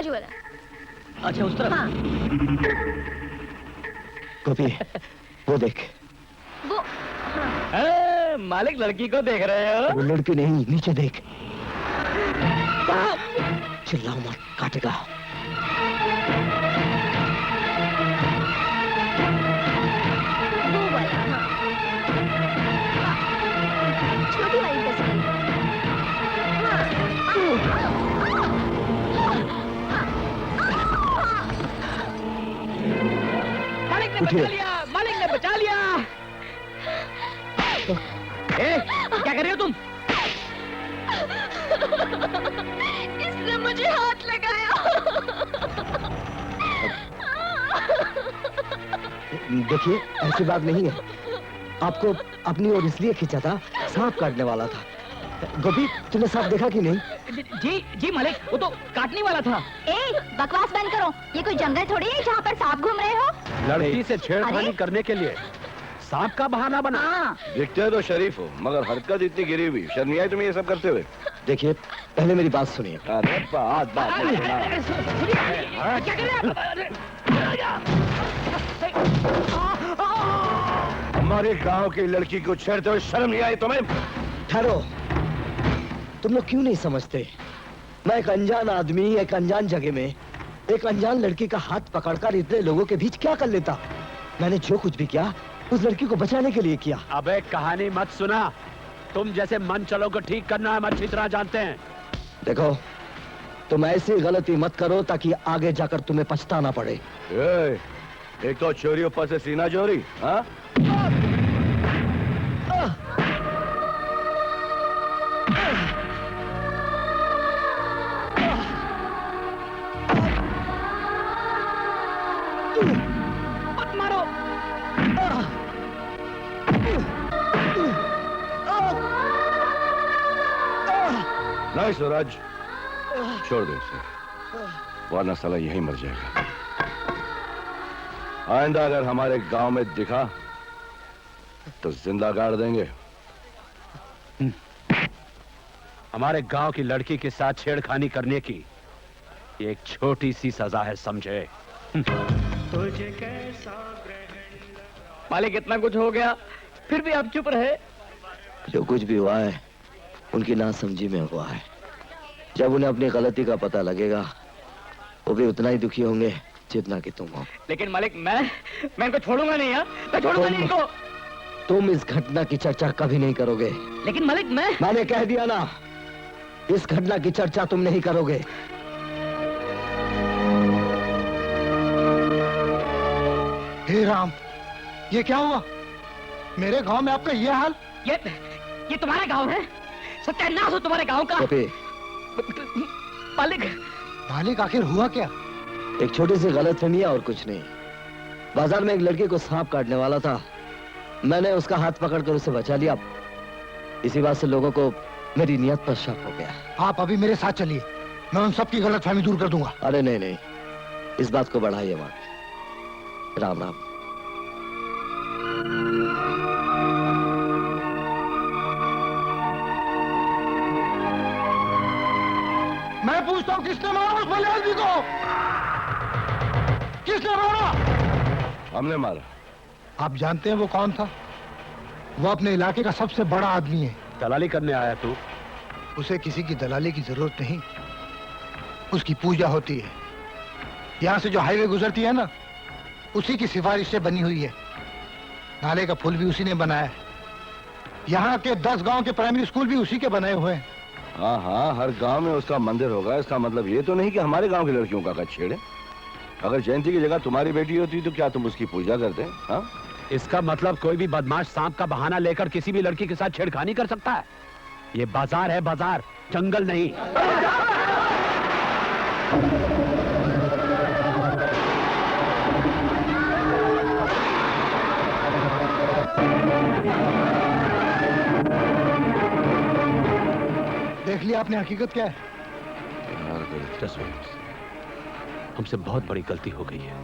बाजू वाला। अच्छा उस तरफ। हाँ। गोपी वो देख। वो मालिक लड़की को देख रहे हो? वो लड़की नहीं, नीचे देख। चिल्लाओ मत, काटेगा। वो वाला। हाँ। छोटी वाली तस्वीर। मालिक ने बचा लिया, मालिक ने बचा लिया। क्या कर रहे हो तुम? इसने मुझे हाथ लगाया। देखिए ऐसी बात नहीं है, आपको अपनी ओर इसलिए खींचा था, सांप काटने वाला था। गोपी तुमने सांप देखा कि नहीं? जी जी मालिक, वो तो काटने वाला था। बकवास बंद करो, ये कोई जंगल थोड़ी है जहाँ पर सांप घूम रहे हो। लड़की से छेड़खानी करने के लिए सांप का बहाना बना। दिखते तो शरीफ हो, मगर हरकत इतनी गिरी हुई। शर्म नहीं आई तुम्हें ये सब करते हुए? देखिए पहले मेरी बात सुनिए। अरे बात क्या कर रहे हो? हमारे गांव की लड़की को छेड़ते हुए शर्म नहीं आई तुम्हें? ठहरो, तुम लोग क्यों नहीं समझते? मैं एक अनजान आदमी एक अनजान जगह में एक अनजान लड़की का हाथ पकड़कर इतने लोगों के बीच क्या कर लेता। मैंने जो कुछ भी किया उस लड़की को बचाने के लिए किया। अबे कहानी मत सुना, तुम जैसे मन चलो को ठीक करना हम अच्छी तरह जानते हैं। देखो तुम ऐसी गलती मत करो ताकि आगे जाकर तुम्हें पछताना पड़े। एक तो चोरी ऊपर से सीना चोरी। हाँ मत मारो। नहीं सूरज, छोड़ दो इसे, वरना साला यहीं मर जाएगा। आइंदा अगर हमारे गांव में दिखा तो जिंदा गाड़ देंगे। हमारे गांव की लड़की के साथ छेड़खानी करने की एक छोटी सी सजा है, समझे? मालिक इतना कुछ हो गया फिर भी आप चुप रहे। जो कुछ भी हुआ है उनकी नासमझी में हुआ है। जब उन्हें अपनी गलती का पता लगेगा वो भी उतना ही दुखी होंगे जितना कि तुम हो। लेकिन मालिक मैं इनको छोड़ूंगा नहीं। मैं छोड़ूंगा नहीं इनको। तुम इस घटना की चर्चा कभी नहीं करोगे। लेकिन मालिक मैंने कह दिया ना, इस घटना की चर्चा तुम नहीं करोगे। हे राम, ये क्या हुआ? मेरे गांव में आपका ये हाल? ये तुम्हारा गांव है? सत्यानाश हो तुम्हारे गांव का। मालिक मालिक आखिर हुआ क्या? एक छोटी सी गलतफहमी है और कुछ नहीं। बाजार में एक लड़के को सांप काटने वाला था, मैंने उसका हाथ पकड़कर उसे बचा लिया। इसी बात से लोगों को मेरी नियत पर शक हो गया। आप अभी मेरे साथ चलिए, मैं उन सबकी गलतफहमी दूर कर दूंगा। अरे नहीं नहीं, इस बात को बढ़ाइए मत। राम राम। मैं पूछता हूँ किसने मारा उस भले आदमी को? किसने मारा? हमने मारा। आप जानते हैं वो कौन था? वो अपने इलाके का सबसे बड़ा आदमी है। दलाली करने आया तू? उसे किसी की दलाली की जरूरत नहीं, उसकी पूजा होती है। यहाँ से जो हाईवे गुजरती है ना, उसी की सिफारिश से बनी हुई है। नाले का पुल भी उसी ने बनाया है। यहाँ के 10 गांव के प्राइमरी स्कूल भी उसी के बनाए हुए हैं। हाँ हाँ, हर गांव में उसका मंदिर होगा। इसका मतलब ये तो नहीं कि हमारे गांव की लड़कियों का छेड़े। अगर जयंती की जगह तुम्हारी बेटी होती तो क्या तुम उसकी पूजा करते? हाँ, इसका मतलब कोई भी बदमाश सांप का बहाना लेकर किसी भी लड़की के साथ छेड़खानी कर सकता है। ये बाजार है, बाजार, जंगल नहीं। देख लिया आपने हकीकत क्या है? हमसे बहुत बड़ी गलती हो गई है।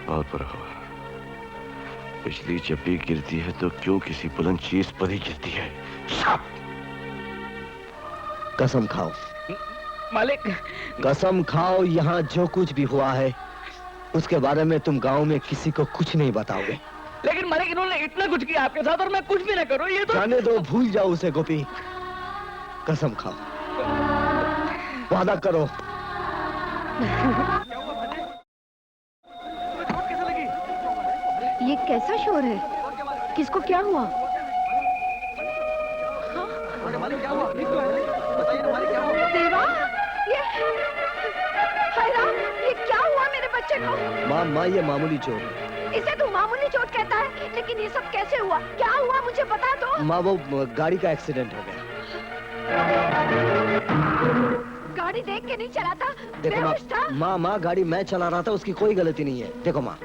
बहुत बड़ा हुआ। बिजली जब भी गिरती है तो क्यों किसी बुलंद चीज पर ही गिरती है। कसम खाओ। मालिक। कसम खाओ यहाँ जो कुछ भी हुआ है उसके बारे में तुम गांव में किसी को कुछ नहीं बताओगे। लेकिन मालिक इन्होंने इतना कुछ किया आपके साथ और मैं कुछ भी ना करूं, ये तो। जाने दो, भूल जाओ उसे गोपी। कसम खाओ, वादा करो। ये कैसा शोर है? किसको क्या हुआ? देवा, हाय राम, ये क्या हुआ मेरे बच्चे को? माँ ये मामूली चोट है। इसे तू मामूली चोट कहता है, लेकिन ये सब कैसे हुआ? क्या हुआ मुझे बता दो। माँ वो गाड़ी का एक्सीडेंट हो गया। गाड़ी देख के नहीं चलाता, देखो बेहोश था। माँ गाड़ी मैं चला रहा था, उसकी कोई गलती नहीं है। देखो माँ,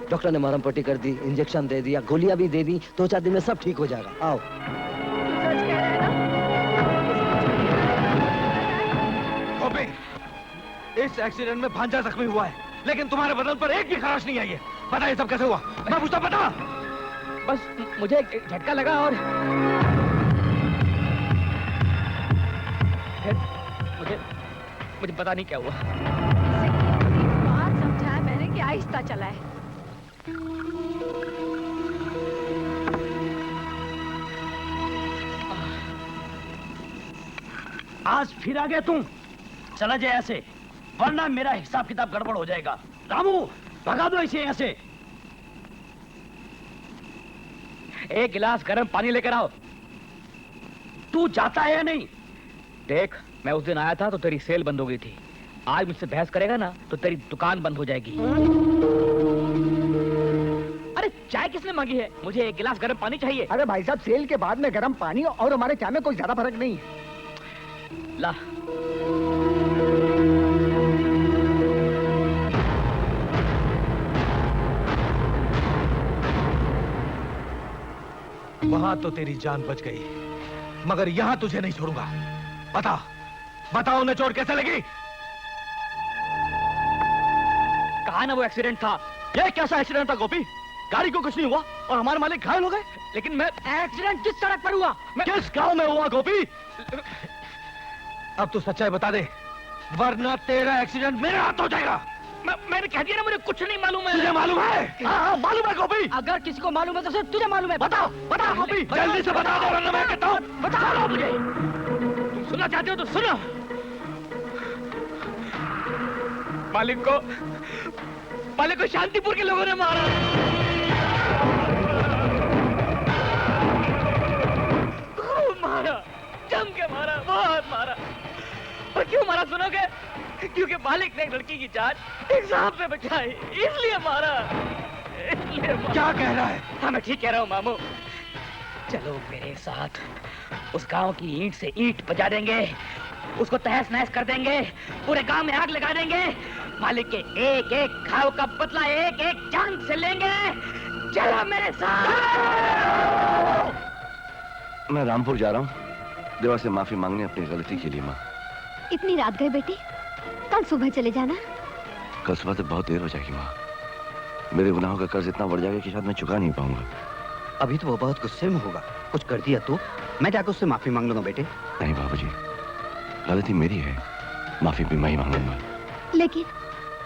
डॉक्टर ने मरहम पट्टी कर दी, इंजेक्शन दे दिया, गोलियां भी दे दी, 2-4 दिन में सब ठीक हो जाएगा। आओ। सच कह रहा है ना? गोपी, इस एक्सीडेंट में भांजा जख्मी हुआ है, लेकिन तुम्हारे बदन पर एक भी खराश नहीं आई है। बता ये सब कैसे हुआ? मैं पूछता, बता। बस मुझे एक झटका लगा और फिर मुझे पता नहीं क्या हुआ। इसे कितनी बार समझाया मैंने कि आहिस्ता चलाए। आज फिर आ गया तुम। चला जाए ऐसे, वरना मेरा हिसाब किताब गड़बड़ हो जाएगा। रामू, भगा दो इसे ऐसे। एक गिलास गर्म पानी लेकर आओ। तू जाता है या नहीं? देख, मैं उस दिन आया था तो तेरी सेल बंद हो गई थी। आज मुझसे बहस करेगा ना तो तेरी दुकान बंद हो जाएगी। अरे चाय किसने मांगी है? मुझे एक गिलास गर्म पानी चाहिए। अरे भाई साहब, सेल के बाद में गर्म पानी और हमारे चाय में कोई ज्यादा फर्क नहीं है। ला। वहां तो तेरी जान बच गई, मगर यहां तुझे नहीं छोड़ूंगा। बताओ उन्हें चोट कैसे लगी? कहा ना वो एक्सीडेंट था। ये कैसा एक्सीडेंट था गोपी? गाड़ी को कुछ नहीं हुआ और हमारे मालिक घायल हो गए। लेकिन मैं एक्सीडेंट किस सड़क पर हुआ? किस गांव में हुआ गोपी? अब तू सच्चाई बता दे, वरना तेरा एक्सीडेंट मेरे हाथ हो जाएगा। मैंने कह दिया ना, मुझे कुछ नहीं मालूम है। तुझे मालूम है? हाँ, मालूम है गोपी। अगर किसी को मालूम है तो सिर्फ तुझे मालूम है। बताओ गोपी, जल्दी से बता दो, वरना मैं कहता हूँ। बताओ मुझे। तुम सुनना चाहते हो तो सुनो। मालिक को शांतिपुर के लोगों ने मारा। खूब मारा, जम के मारा, बहुत मारा। और क्यों मारा सुनोगे? क्योंकि मालिक ने एक लड़की की जान एक सांप से बचाई, इसलिए मारा। क्या कह रहा है? हाँ, मैं ठीक कह रहा हूँ मामू। चलो मेरे साथ, उस गांव की ईंट से ईंट बजा देंगे, उसको तहस नहस कर देंगे, पूरे गांव में आग लगा देंगे। मालिक के एक एक घाव का बदला एक एक जान से लेंगे। चलो मेरे साथ। मैं रामपुर जा रहा हूँ देवा से माफी मांगने अपनी गलती के लिए। माँ, इतनी रात गए बेटी, कल सुबह चले जाना। कल सुबह तक बहुत देर हो जाएगी माँ। मेरे गुनाहों का कर्ज इतना बढ़ जाएगा कि शायद मैं चुका नहीं पाऊंगा। अभी तो वो बहुत गुस्से में होगा, कुछ कर दिया तो मैं जाकर उससे माफी मांग लूंगा बेटे। नहीं बाबूजी, गलती मेरी है, माफी भी मैं ही मांगूंगा। लेकिन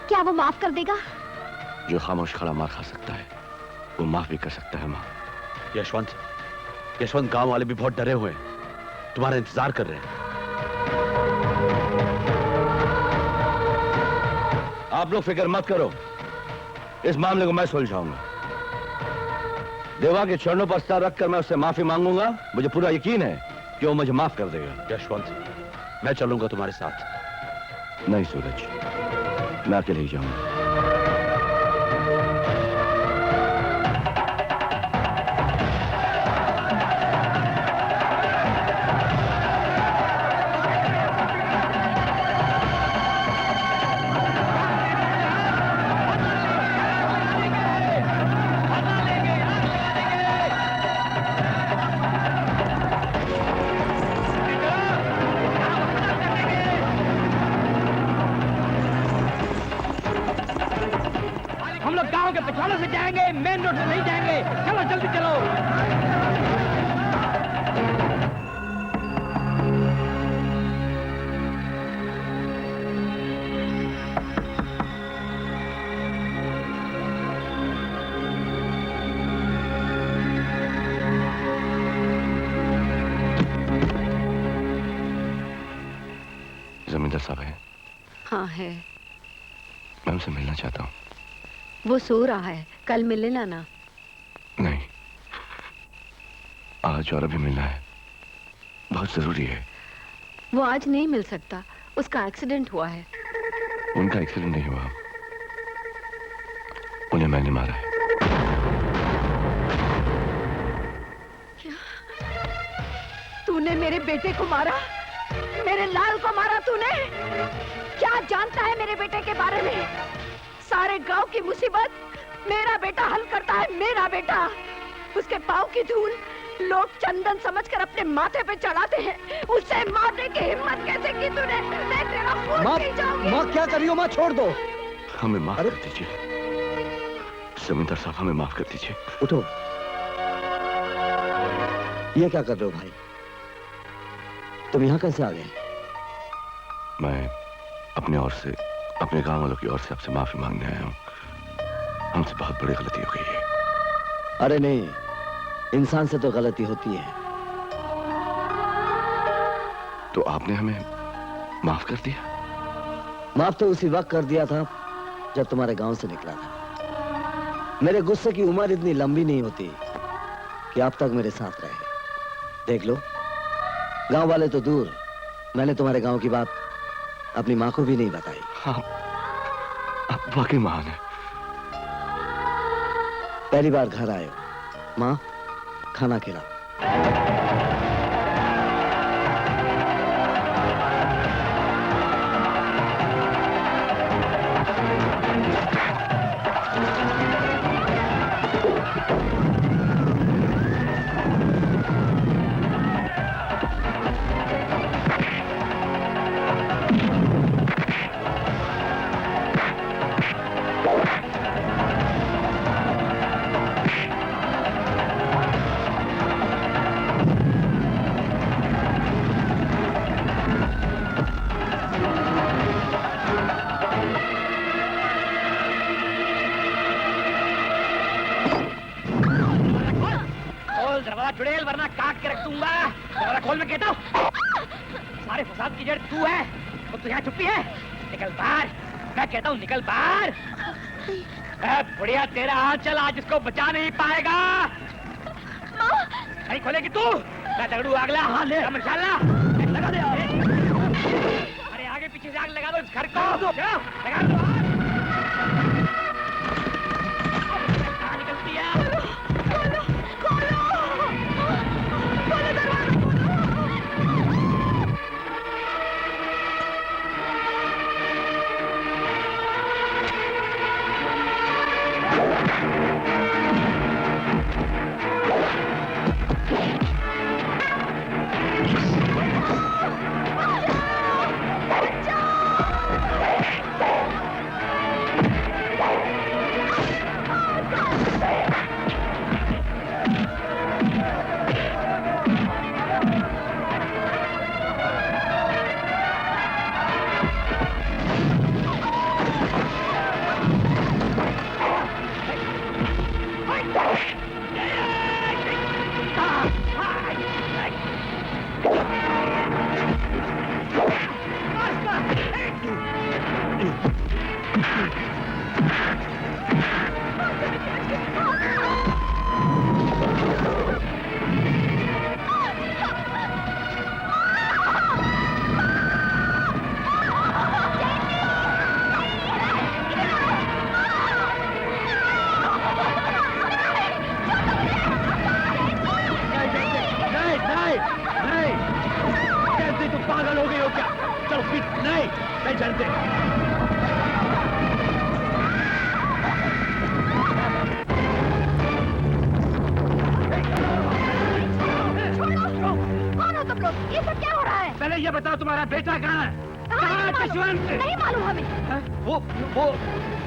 क्या वो माफ कर देगा? जो खामोश खड़ा मार खा सकता है वो माफ भी कर सकता है। माँ, यशवंत गांव वाले भी बहुत डरे हुए हैं, तुम्हारा इंतजार कर रहे हैं। आप लोग फिक्र मत करो, इस मामले को मैं सुलझाऊंगा। देवा के चरणों पर सर रखकर मैं उससे माफी मांगूंगा। मुझे पूरा यकीन है कि वो मुझे माफ कर देगा। यशवंत, मैं चलूंगा तुम्हारे साथ। नहीं सूरज, मैं अकेले ही जाऊंगा। हम लोग गांव के पिछवाड़े से जाएंगे, मेन रोड से नहीं जाएंगे। चलो जल्दी चलो। शमिंदर साहब है? हाँ है। मैं उनसे मिलना चाहता हूँ। वो सो रहा है, कल मिल लेना ना। नहीं, आज और अभी मिलना है, बहुत जरूरी है। वो आज नहीं मिल सकता, उसका एक्सीडेंट हुआ है। उनका एक्सीडेंट नहीं हुआ, उन्हें मैंने मारा है। क्या? तूने मेरे बेटे को मारा? मेरे लाल को मारा तूने? क्या जानता है मेरे बेटे के बारे में? सारे गांव की मुसीबत मेरा बेटा हल करता है, मेरा बेटा। उसके पाँव की धूल लोग चंदन समझकर अपने माथे पे चढ़ाते हैं। उसे मारने की हिम्मत कैसे की तूने? मैं तेरा खून पी जाऊंगी। माँ क्या करियो माँ, छोड़ दो। हमें माफ कर दीजिए शमिंदर साहब, हमें माफ कर दीजिए। उठो। ये क्या कर रहे हो भाई? तुम यहाँ कैसे आ गए? मैं अपने ओर से, अपने गांव वालों की ओर से आपसे माफी मांगने आया हूँ। हमसे बहुत बड़ी गलती हो गई है। अरे नहीं, इंसान से तो गलती होती है। तो आपने हमें माफ कर दिया? माफ तो उसी वक्त कर दिया था जब तुम्हारे गांव से निकला था। मेरे गुस्से की उम्र इतनी लंबी नहीं होती कि आप तक मेरे साथ रहे। देख लो, गांव वाले तो दूर, मैंने तुम्हारे गांव की बात अपनी माँ को भी नहीं बताई। हाँ, आप वाकई महान है। पहली बार घर आए हो, माँ खाना खिला। चुड़ैल, वरना काट के रख दूंगा। दरवाजा खोल, मैं कहता हूँ। सारे फसाद की जड़ तू है, तो तू यहाँ छुपी है। निकल बाहर, मैं कहता हूँ निकल बाहर। बुढ़िया तेरा हाथ चल, आज इसको बचा नहीं पाएगा। नहीं खोलेगी तू? मैं दगड़ू आग ला, मशाला लगा दे। अरे आगे पीछे से आग लगा दो इस घर को। लगा दो। कहाँ निकलती है? नहीं मालूम हमें। वो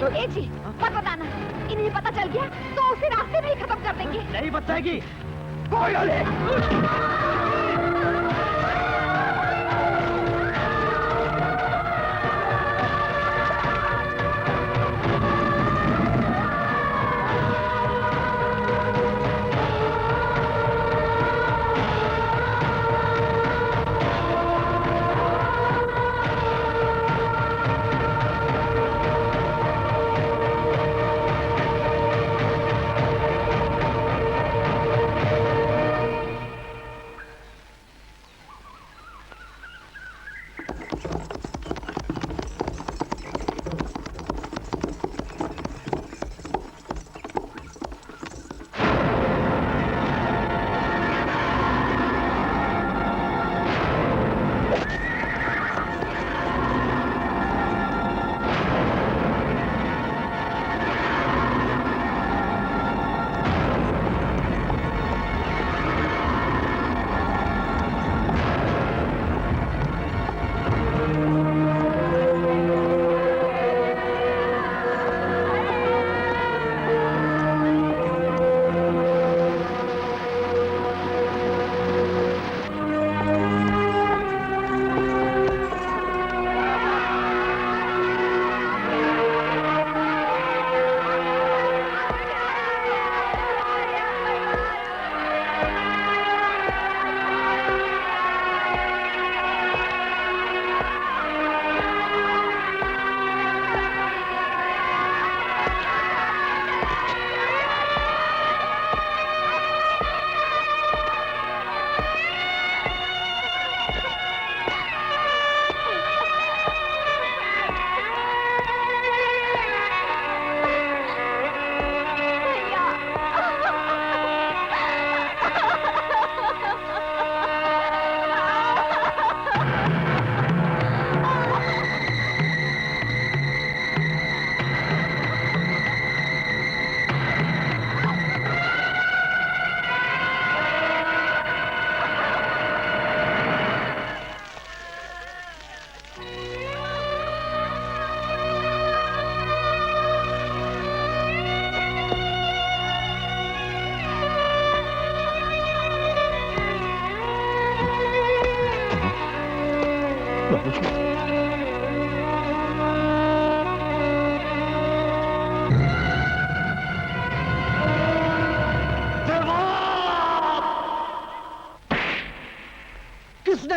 ए जी, मत बताना। इन्हें पता चल गया तो उसे रास्ते में ही खत्म कर देंगे। नहीं बताएगी कोई।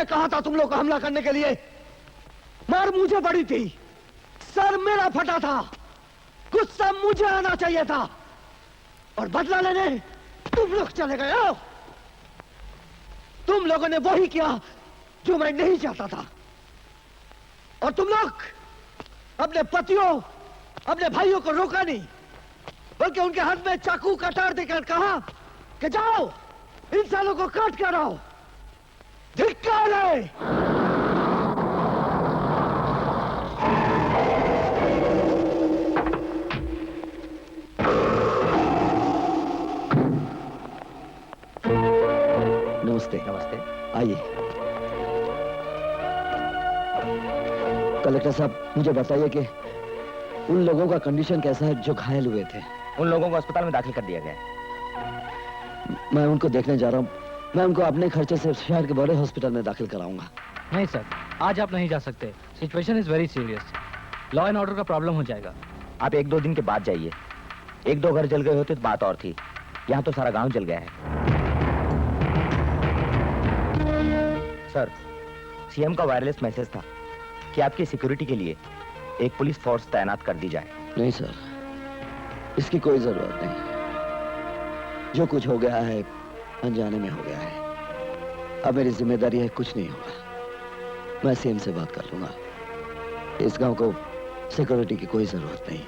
कहा था तुम लोग को हमला करने के लिए? मार मुझे पड़ी थी, सर मेरा फटा था, गुस्सा मुझे आना चाहिए था, और बदला लेने तुम लोग चले गए हो। तुम लोगों ने वही किया जो मैं नहीं चाहता था। और तुम लोग अपने पतियों, अपने भाइयों को रोका नहीं, बल्कि उनके हाथ में चाकू कटार देकर कहा कि जाओ इंसानों को काट कर आओ। धिक्कार है। नमस्ते। नमस्ते। आइए। कलेक्टर साहब, मुझे बताइए कि उन लोगों का कंडीशन कैसा है जो घायल हुए थे? उन लोगों को अस्पताल में दाखिल कर दिया गया है। मैं उनको देखने जा रहा हूँ। मैं उनको अपने खर्चे से शहर के बड़े हॉस्पिटल में दाखिल कराऊंगा। नहीं सर, आज आप नहीं जा सकते। Situation is very serious. Law and order का प्रॉब्लम हो जाएगा। आप 1-2 दिन के बाद जाइए। 1-2 घर जल गए होते तो बात और थी, यहाँ तो सारा गांव जल गया है। सर, सीएम का वायरलेस मैसेज था कि आपकी सिक्योरिटी के लिए एक पुलिस फोर्स तैनात कर दी जाए। नहीं सर, इसकी कोई जरूरत नहीं। जो कुछ हो गया है अनजाने में हो गया है। अब मेरी जिम्मेदारी है, कुछ नहीं होगा। मैं सीएम से बात कर लूंगा। इस गांव को सिक्योरिटी की कोई जरूरत नहीं।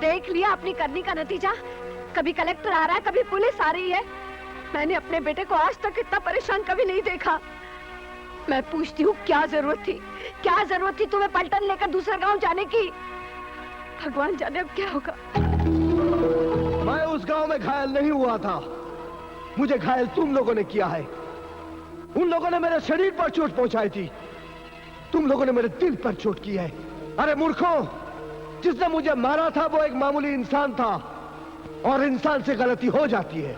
देख लिया अपनी करनी का नतीजा। कभी कलेक्टर आ रहा है, कभी पुलिस आ रही है। मैंने अपने बेटे को आज तक इतना परेशान कभी नहीं देखा। मैं पूछती हूँ, क्या जरूरत थी, क्या जरूरत थी तुम्हें पलटन लेकर दूसरा गांव जाने की? भगवान जाने अब क्या होगा। मैं उस गांव में घायल नहीं हुआ था, मुझे घायल तुम लोगों ने किया है। उन लोगों ने मेरे शरीर पर चोट पहुंचाई थी, तुम लोगों ने मेरे दिल पर चोट की है। अरे मूर्खों, जिसने मुझे मारा था वो एक मामूली इंसान था, और इंसान से गलती हो जाती है।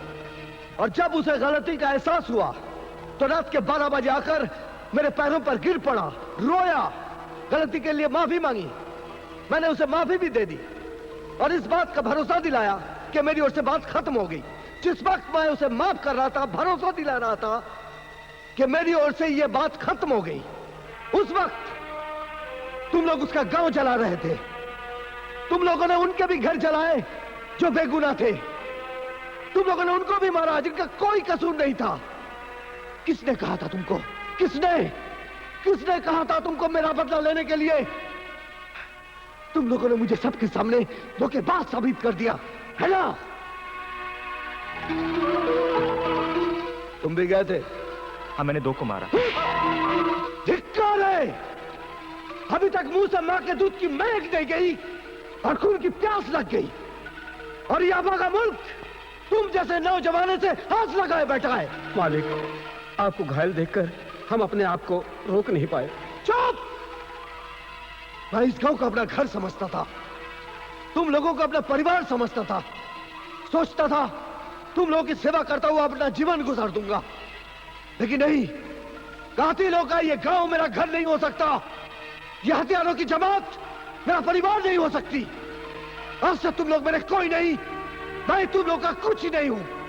और जब उसे गलती का एहसास हुआ तो रात के 12 बजे आकर मेरे पैरों पर गिर पड़ा, रोया, गलती के लिए माफी मांगी। मैंने उसे माफी भी दे दी और इस बात का भरोसा दिलाया कि मेरी ओर से बात खत्म हो गई। जिस वक्त मैं उसे माफ कर रहा था, भरोसा दिला रहा था कि मेरी ओर से यह बात खत्म हो गई, उस वक्त तुम लोग उसका गांव जला रहे थे। तुम लोगों ने उनके भी घर जलाए जो बेगुनाह थे। तुम लोगों ने उनको भी मारा जिनका कोई कसूर नहीं था। किसने कहा था तुमको? किसने कहा था तुमको मेरा बदला लेने के लिए? तुम लोगों ने मुझे सबके सामने धोखेबाज साबित कर दिया, है ना? तुम भी गए थे? हाँ, मैंने 2 को मारा। धिक्कार है! अभी तक मुंह से मां के दूध की महक नहीं गई और खून की प्यास लग गई, और यह आबा का मुल्क तुम जैसे नौजवानों से हाथ लगाए बैठा है। मालिक, आपको घायल देखकर हम अपने आप को रोक नहीं पाए। चुप! मैं इस गांव को अपना घर समझता था, तुम लोगों को अपना परिवार समझता था, सोचता था तुम लोगों की सेवा करता हुआ अपना जीवन गुजार दूंगा। लेकिन नहीं, कातिलों का ये गांव मेरा घर नहीं हो सकता, यह हथियारों की जमात मेरा परिवार नहीं हो सकती। आज से तुम लोग मेरे कोई नहीं, मैं तुम लोग का कुछ ही नहीं हूं।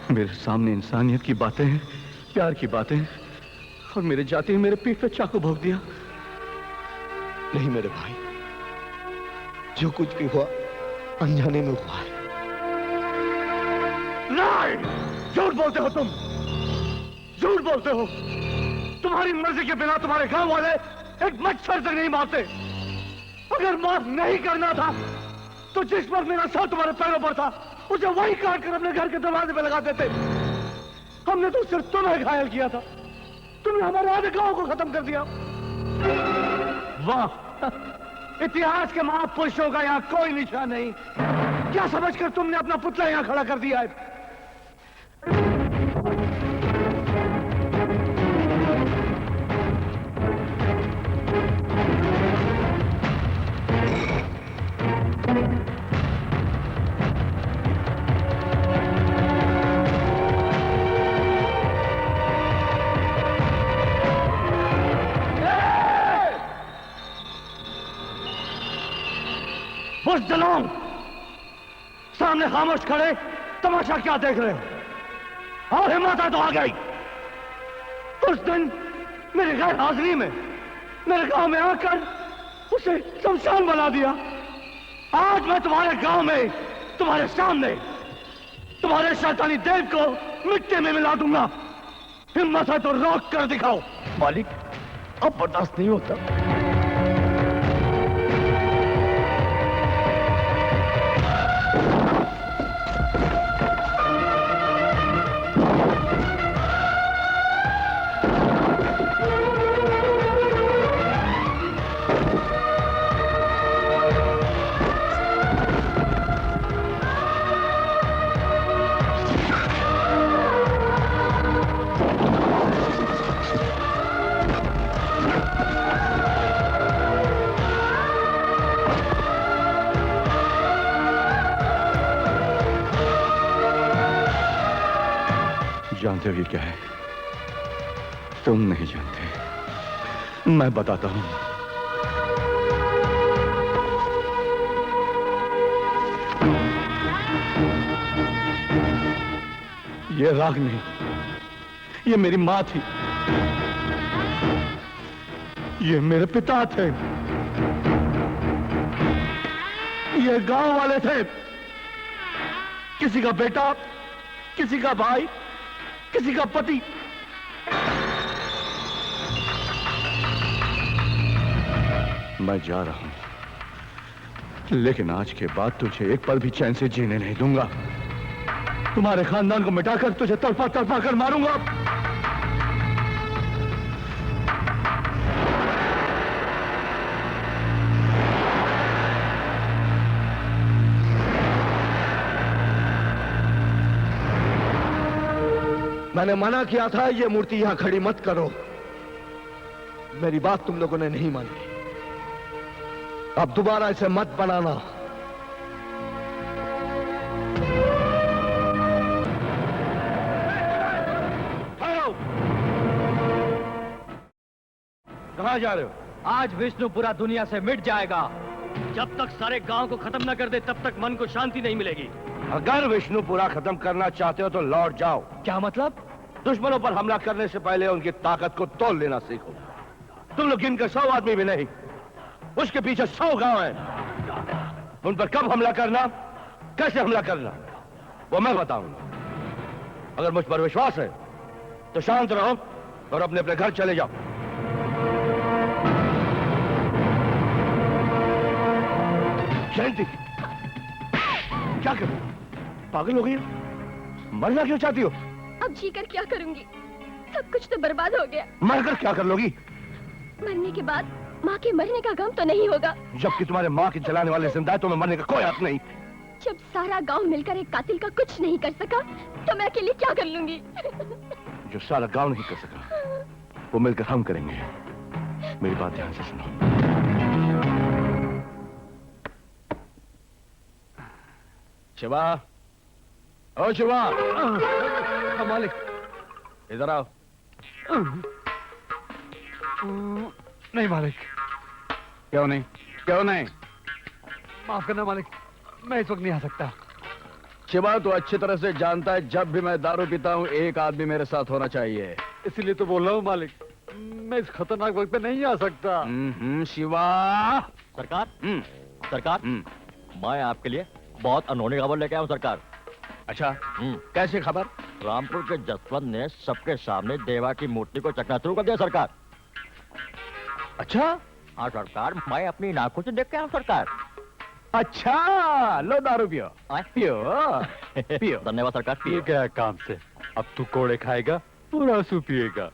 मेरे सामने इंसानियत की बातें हैं, प्यार की बातें, और मेरे जाते ही मेरे पीठ पे चाकू भोंक दिया। नहीं मेरे भाई, जो कुछ भी हुआ अनजाने में हुआ है। नहीं! झूठ बोलते हो तुम, झूठ बोलते हो। तुम्हारी मर्जी के बिना तुम्हारे गांव वाले एक मच्छर तक नहीं मारते। अगर माफ नहीं करना था तो जिस वक्त मेरा सर तुम्हारे पैरों पर था उसे वही काट कर अपने घर के दरवाजे पे लगा देते। हमने तो सिर्फ तुम्हें घायल किया था, तुमने हमारे आधे गांव को खत्म कर दिया। वाह, इतिहास के महापुरुषों का यहाँ कोई निशान नहीं। क्या समझकर तुमने अपना पुतला यहाँ खड़ा कर दिया है? बुज़दिलों, सामने खामोश खड़े तमाशा क्या देख रहे हो? और हिम्मत है तो आ गई। उस दिन मेरे गैर हाजिरी में मेरे गांव में आकर उसे शमशान बना दिया। आज मैं तुम्हारे गांव में तुम्हारे सामने तुम्हारे शैतानी देव को मिट्टी में मिला दूंगा। हिम्मत है तो रोक कर दिखाओ। मालिक, अब बर्दाश्त नहीं होता। जानते हो ये क्या है? तुम नहीं जानते, मैं बताता हूं। ये रागनी, ये मेरी मां थी, ये मेरे पिता थे, ये गांव वाले थे। किसी का बेटा, किसी का भाई, किसी का पति। मैं जा रहा हूं, लेकिन आज के बाद तुझे एक पल भी चैन से जीने नहीं दूंगा। तुम्हारे खानदान को मिटाकर तुझे तड़पा तड़पा कर मारूंगा। मैंने मना किया था ये मूर्ति यहां खड़ी मत करो। मेरी बात तुम लोगों ने नहीं मानी। अब दोबारा इसे मत बनाना। कहां जा रहे हो? आज विष्णु पूरा दुनिया से मिट जाएगा। जब तक सारे गांव को खत्म न कर दे तब तक मन को शांति नहीं मिलेगी। अगर विष्णु पूरा खत्म करना चाहते हो तो लौट जाओ। क्या मतलब? दुश्मनों पर हमला करने से पहले उनकी ताकत को तोल लेना सीखो। तुम लोग गिनकर 100 आदमी भी नहीं, उसके पीछे 100 गांव हैं। उन पर कब हमला करना, कैसे हमला करना, वो मैं बताऊंगा। अगर मुझ पर विश्वास है तो शांत रहो और अपने अपने घर चले जाओ। जयंती, क्या करूं? पागल हो गई हो? मरना क्यों चाहती हो? अब जीकर क्या करूंगी? सब कुछ तो बर्बाद हो गया। मरकर क्या कर लोगी? मरने के बाद माँ के मरने का गम तो नहीं होगा। जबकि तुम्हारे माँ के जलाने वाले जिंदा है, तुम्हें मरने का कोई हक नहीं। जब सारा गांव मिलकर एक कातिल का कुछ नहीं कर सका तो मैं अकेले क्या कर लूंगी? जो सारा गांव नहीं कर सका वो मिलकर हम करेंगे। मेरी बात ध्यान से सुनो। शिवा, ओ शिवा, मालिक, इधर आओ। नहीं मालिक। क्यों नहीं? क्यों नहीं? माफ करना मालिक, मैं इस वक्त नहीं आ सकता। शिवा, तू अच्छी तरह से जानता है जब भी मैं दारू पीता हूँ एक आदमी मेरे साथ होना चाहिए। इसीलिए तो बोल रहा हूँ मालिक, मैं इस खतरनाक वक्त पे नहीं आ सकता। शिवा। सरकार, सरकार, मैं आपके लिए बहुत अनहोनी खबर लेके आया हूँ सरकार। अच्छा, कैसे खबर? रामपुर के जसवंत ने सबके सामने देवा की मूर्ति को चकनाचूर कर दिया सरकार। अच्छा? हाँ सरकार, मैं अपनी आंखों से देख के आया हूँ सरकार। अच्छा, लो दारू पियो। पियो पियो। धन्यवाद सरकार। ये क्या काम से? अब तू कोड़े खाएगा, पूरा आंसू पिएगा।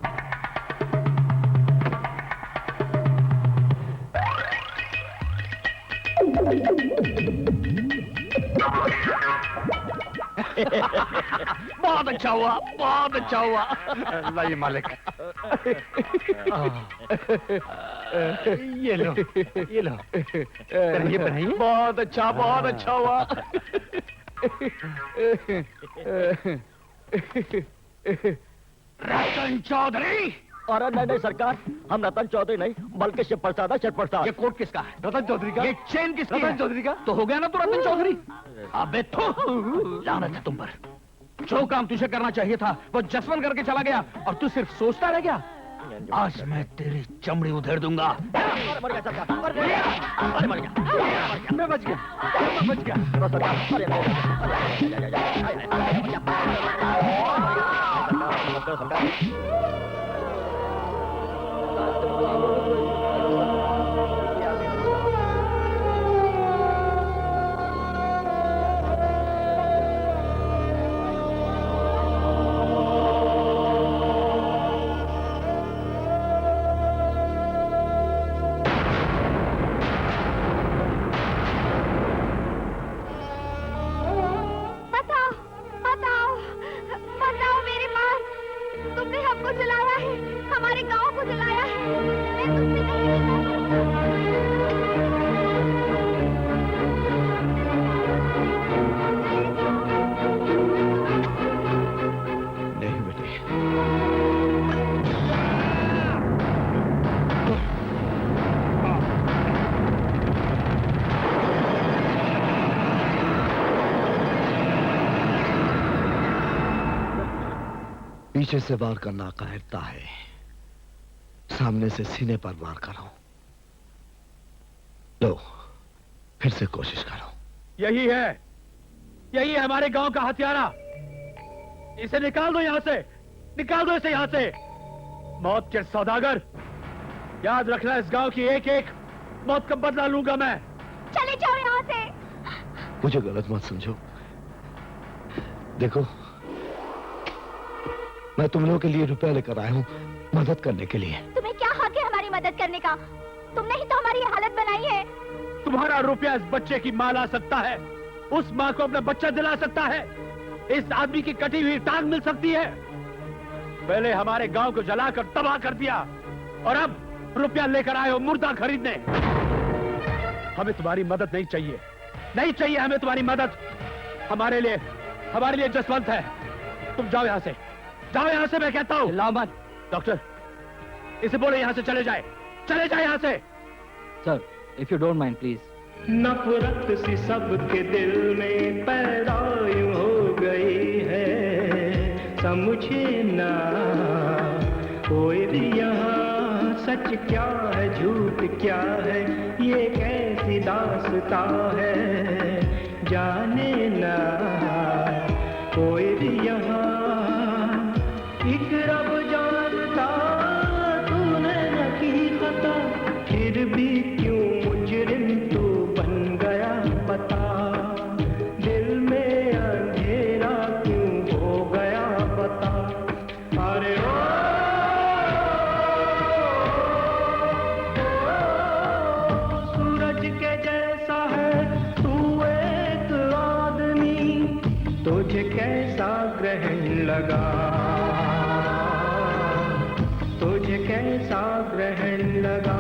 बहुत अच्छा हुआ, बहुत अच्छा हुआ। लाइए मालिक। ये लो, ये लो। पहनाइए, पहनाइए। बहुत अच्छा हुआ। रतन चौधरी। अरे नहीं सरकार, हम रतन चौधरी नहीं बल्कि शिव प्रसाद है, शिव प्रसाद। ये कोट किसका है? रतन चौधरी का। ये चेन किसकी है? रतन चौधरी का। तो हो गया ना तू रतन चौधरी। अबे थू, लानत है तुम पर। जो काम तुझे करना चाहिए था वो जसवंत करके चला गया और तू सिर्फ सोचता रह गया। आज मैं तेरी चमड़ी उधेड़ दूंगा। मर गया सरकार, मर गया। मैं बच गया। बताओ मेरी बात, तुमने हमको जलाया है, हमारे गांव को जलाया है। मैं तुमसे नहीं बेटे। पीछे से वार करना कायरता है, सामने से सीने पर वार करो। लो, फिर से कोशिश करो। यही है हमारे गांव का हथियारा। इसे निकाल दो यहां से, निकाल दो इसे यहां से। मौत के सौदागर, याद रखना इस गांव की एक एक मौत का बदला लूंगा मैं। चले जाओ यहाँ से। मुझे गलत मत समझो। देखो, मैं तुम लोगों के लिए रुपया लेकर आया हूँ, मदद करने के लिए। तुम्हें क्या हक है हमारी मदद करने का? तुमने ही तो हमारी ये हालत बनाई है। तुम्हारा रुपया इस बच्चे की मां ला सकता है, उस मां को अपना बच्चा दिला सकता है, इस आदमी की कटी हुई टांग मिल सकती है। पहले हमारे गांव को जलाकर तबाह कर दिया और अब रुपया लेकर आए हो मुर्दा खरीदने। हमें तुम्हारी मदद नहीं चाहिए, नहीं चाहिए हमें तुम्हारी मदद। हमारे लिए जसवंत है। तुम जाओ यहां से, जाओ यहां से, मैं कहता हूं। लाओ मत। डॉक्टर, इसे बोले यहां से चले जाए यहां से। Sir, if you don't mind please. नफरत सी सबके दिल में पैदा यूं हो गई है, समझे ना कोई भी यहाँ सच क्या है झूठ क्या है, ये कैसी दास्तां है, जाने ना कोई भी यहाँ। एक रब जानता तूने न की खता, फिर भी क्यों मुजरिम तू बन गया पता, दिल में अंधेरा क्यों हो गया पता। अरे ओ सूरज के जैसा है तू एक आदमी, तुझे कैसा ग्रहण लगा, तुझे कैसा ग्रहण लगा।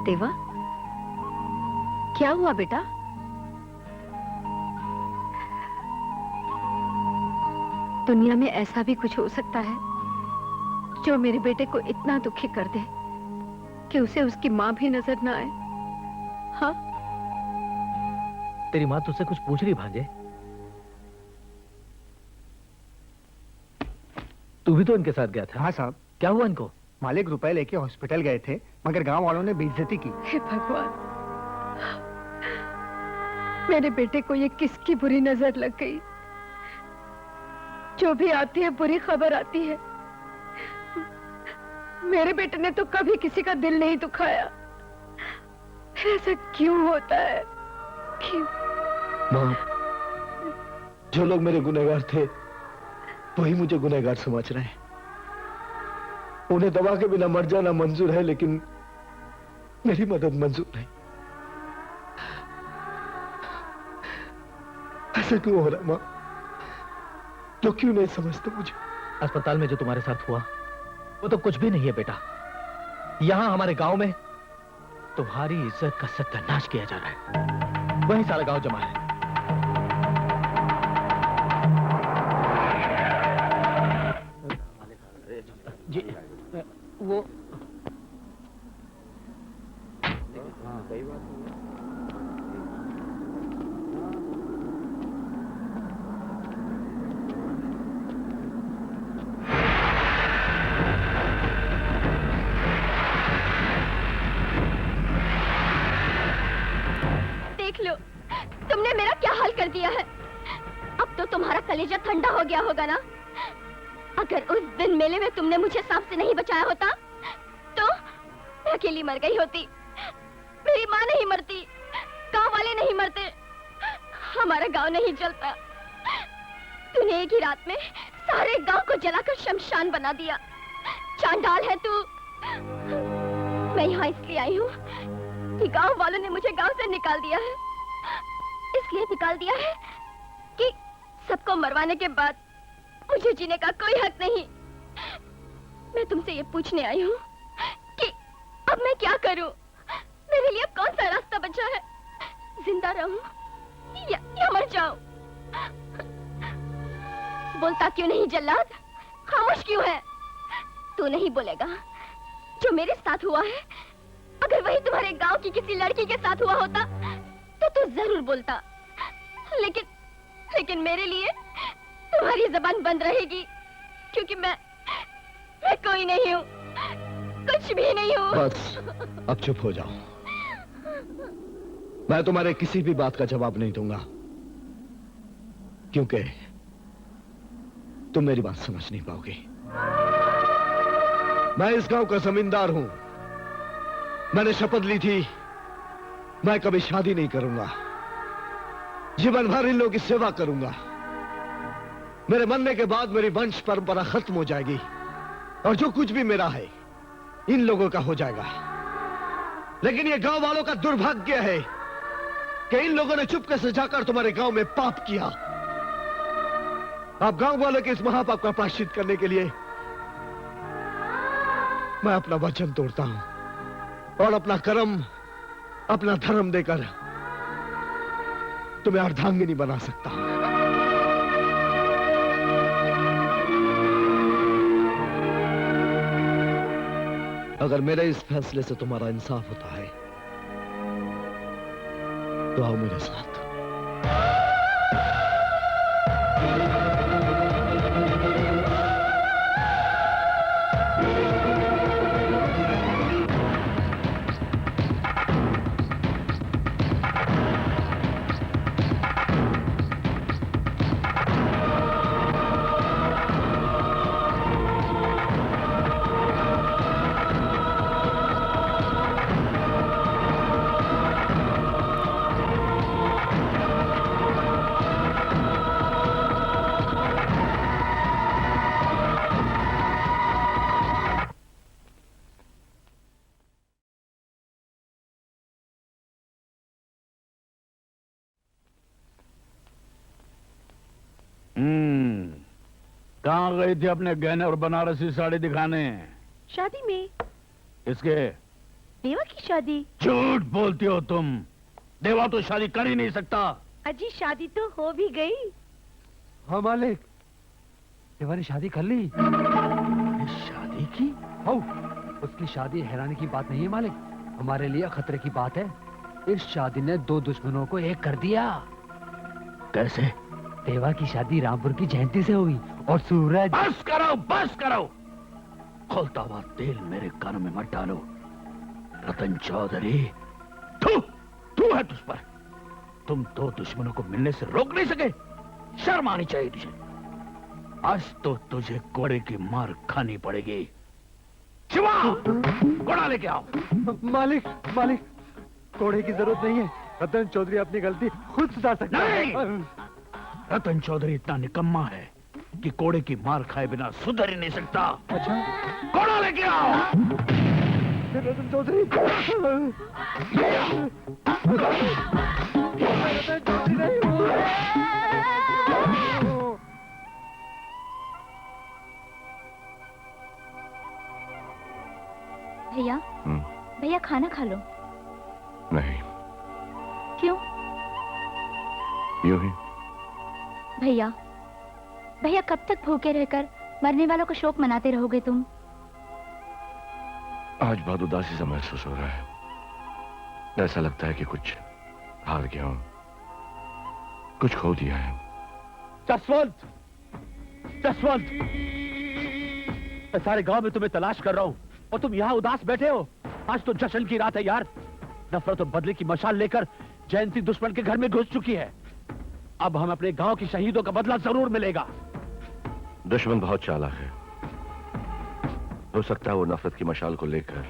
देवा, क्या हुआ बेटा? दुनिया में ऐसा भी कुछ हो सकता है जो मेरे बेटे को इतना दुखी कर दे कि उसे उसकी माँ भी नजर ना आए। हाँ, तेरी माँ तुझसे कुछ पूछ रही भांजे। तू भी तो इनके साथ गया था। हाँ साहब। क्या हुआ इनको? मालिक रुपए लेके हॉस्पिटल गए थे, मगर गांव वालों ने बेइज्जती की। हे भगवान, मेरे बेटे को ये किसकी बुरी नजर लग गई? जो भी आती है बुरी खबर आती है। मेरे बेटे ने तो कभी किसी का दिल नहीं दुखाया, फिर ऐसा क्यों होता है? क्यों? माँ, जो लोग मेरे गुनहगार थे वही मुझे गुनहगार समझ रहे हैं। उन्हें दवा के बिना मर जाना मंजूर है, लेकिन मेरी मदद मंजूर नहीं। ऐसे क्यों हो रहा है माँ? लोग क्यों नहीं समझते मुझे? अस्पताल में जो तुम्हारे साथ हुआ वो तो कुछ भी नहीं है बेटा। यहां हमारे गांव में तुम्हारी इज्जत का सत्यानाश किया जा रहा है। वहीं सारा गांव जमा है। जी वो देख लो, तुमने मेरा क्या हाल कर दिया है। अब तो तुम्हारा कलेजा ठंडा हो गया होगा ना। अगर उस दिन मेले में तुमने मुझे सांप से नहीं बचाया होता तो मैं अकेली मर गई होती। मेरी माँ नहीं मरती, गांव वाले नहीं मरते, हमारा गांव नहीं जलता। तूने एक ही रात में सारे गांव को जलाकर शमशान बना दिया। चांडाल है तू। मैं यहाँ इसलिए आई हूँ कि गांव वालों ने मुझे गांव से निकाल दिया है। इसलिए निकाल दिया है कि सबको मरवाने के बाद मुझे जीने का कोई हक नहीं। मैं तुमसे ये पूछने आई हूँ कि अब मैं क्या करूँ? मेरे लिए कौन सा रास्ता बचा है? जिंदा रहूं या मर जाऊं? बोलता क्यों नहीं जल्लाद? खामोश क्यों है? तू नहीं बोलेगा? जो मेरे साथ हुआ है, अगर वही तुम्हारे गांव की किसी लड़की के साथ हुआ होता तो तू जरूर बोलता। लेकिन मेरे लिए तुम्हारी जबान बंद रहेगी, क्योंकि मैं कोई नहीं हूँ, कुछ भी नहीं हूँ। बस अब चुप हो जाओ। मैं तुम्हारे किसी भी बात का जवाब नहीं दूंगा, क्योंकि तुम मेरी बात समझ नहीं पाओगे। मैं इस गांव का जमींदार हूं। मैंने शपथ ली थी मैं कभी शादी नहीं करूंगा, जीवन भर इन लोगों की सेवा करूंगा। मेरे मरने के बाद मेरी वंश परंपरा खत्म हो जाएगी और जो कुछ भी मेरा है इन लोगों का हो जाएगा। लेकिन ये गांव वालों का दुर्भाग्य है कि इन लोगों ने चुपके से जाकर तुम्हारे गांव में पाप किया। अब गांव वालों के इस महापाप का प्रायश्चित करने के लिए मैं अपना वचन तोड़ता हूं और अपना कर्म, अपना धर्म देकर तुम्हें अर्धांगिनी बना सकता हूं। अगर मेरे इस फैसले से तुम्हारा इंसाफ होता है तो आओ मेरे साथ। कहाँ गई थी अपने गहने और बनारसी साड़ी दिखाने? शादी में। किसके? देवा की शादी। झूठ बोलती हो तुम। देवा तो शादी कर ही नहीं सकता। अजी शादी तो हो भी गई। हाँ मालिक, देवा ने शादी कर ली। शादी की? हो, उसकी शादी हैरानी की बात नहीं है मालिक, हमारे लिए खतरे की बात है। इस शादी ने दो दुश्मनों को एक कर दिया। कैसे? देवा की शादी रामपुर की जयंती से हुई और सूरज। बस करो, बस करो। खोलता हुआ तेल मेरे कानों में मत डालो। रतन चौधरी, तू है तुझ पर। तुम दो दुश्मनों को मिलने से रोक नहीं सके। शर्म आनी चाहिए तुझे। आज तो तुझे घोड़े की मार खानी पड़ेगी। शिवा, घोड़ा लेके आओ। मालिक, घोड़े की जरूरत नहीं है। रतन चौधरी अपनी गलती खुद सुधार सकता है। नहीं, रतन चौधरी इतना निकम्मा है कि कोड़े की मार खाए बिना सुधर ही नहीं सकता। अच्छा, कोड़ा लेके आओ। चौधरी भैया, भैया खाना खा लो। नहीं, क्यों? यूं ही। भैया, भैया कब तक भूखे रहकर मरने वालों का शोक मनाते रहोगे तुम? आज बहुत उदासी सा महसूस हो रहा है। ऐसा लगता है कि कुछ हार गया हूं, कुछ खो दिया है। जसवंत, जसवंत, मैं सारे गांव में तुम्हें तलाश कर रहा हूं और तुम यहाँ उदास बैठे हो। आज तो जश्न की रात है यार। नफरत और बदले की मशाल लेकर जयंती दुश्मन के घर में घुस चुकी है। अब हम अपने गांव की शहीदों का बदला जरूर मिलेगा। दुश्मन बहुत चालाक है। हो सकता है वो नफरत की मशाल को लेकर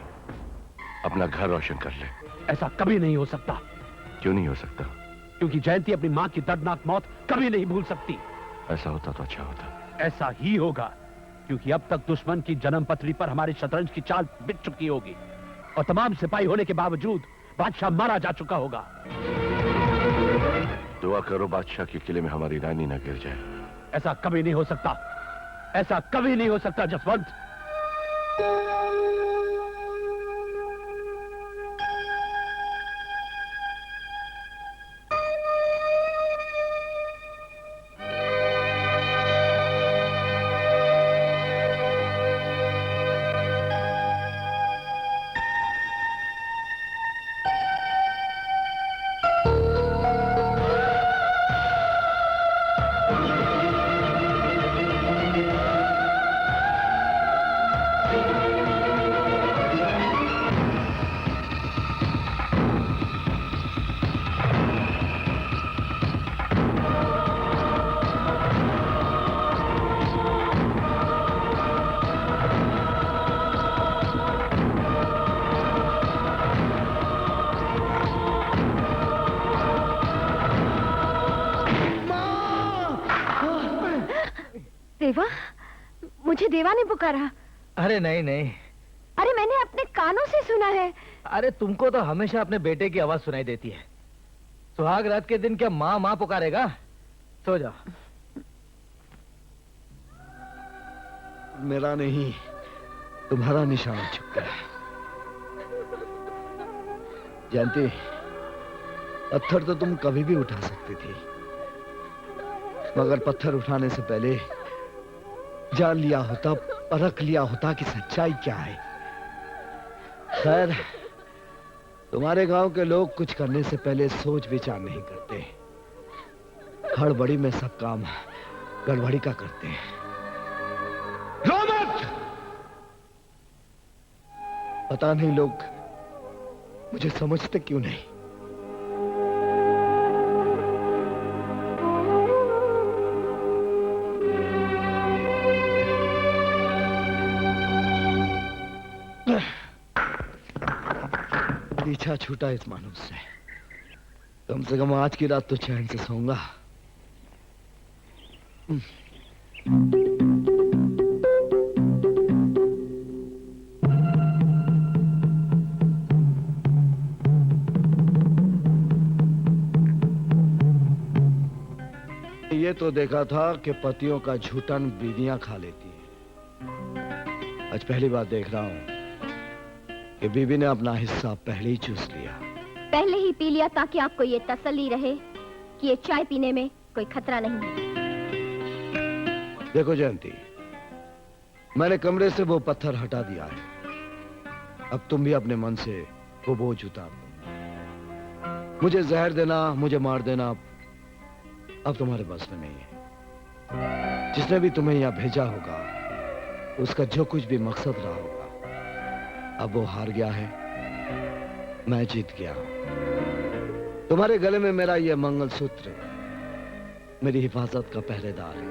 अपना घर रोशन कर ले। ऐसा कभी नहीं हो सकता। क्यों नहीं हो सकता? क्योंकि जयंती अपनी मां की दर्दनाक मौत कभी नहीं भूल सकती। ऐसा होता तो अच्छा होता। ऐसा ही होगा, क्योंकि अब तक दुश्मन की जन्म पत्री पर हमारी शतरंज की चाल बिछ चुकी होगी और तमाम सिपाही होने के बावजूद बादशाह मारा जा चुका होगा। दुआ करो बादशाह के किले में हमारी रानी न गिर जाए। ऐसा कभी नहीं हो सकता। ऐसा कभी नहीं हो सकता जसवंत। देवा, मुझे देवा ने पुकारा। अरे नहीं नहीं, अरे मैंने अपने कानों से सुना है। अरे तुमको तो हमेशा अपने बेटे की आवाज सुनाई देती है। सुहाग रात के दिन क्या माँ माँ पुकारेगा? सो जाओ। मेरा नहीं, तुम्हारा निशाना छुप गया। जयंती, पत्थर तो तुम कभी भी उठा सकती थी, मगर पत्थर उठाने से पहले जान लिया होता, परख लिया होता कि सच्चाई क्या है। खैर, तुम्हारे गांव के लोग कुछ करने से पहले सोच विचार नहीं करते। हड़बड़ी में सब काम गड़बड़ी का करते हैं। रो मत! पता नहीं लोग मुझे समझते क्यों नहीं। पीछा छूटा इस मानुस से। कम से कम आज की रात तो चैन से सोऊंगा। ये तो देखा था कि पतियों का झूठन बीवियां खा लेती है। आज पहली बार देख रहा हूं कि बीवी ने अपना हिस्सा पहले ही चूस लिया। पहले ही पी लिया ताकि आपको ये तसल्ली रहे कि ये चाय पीने में कोई खतरा नहीं है। देखो जयंती, मैंने कमरे से वो पत्थर हटा दिया है। अब तुम भी अपने मन से वो बोझ उतार दो। मुझे जहर देना, मुझे मार देना अब तुम्हारे बस में नहीं है। जिसने भी तुम्हें यहाँ भेजा होगा, उसका जो कुछ भी मकसद रहा होगा, अब वो हार गया है, मैं जीत गया। तुम्हारे गले में मेरा ये मंगलसूत्र मेरी हिफाजत का पहरेदार है।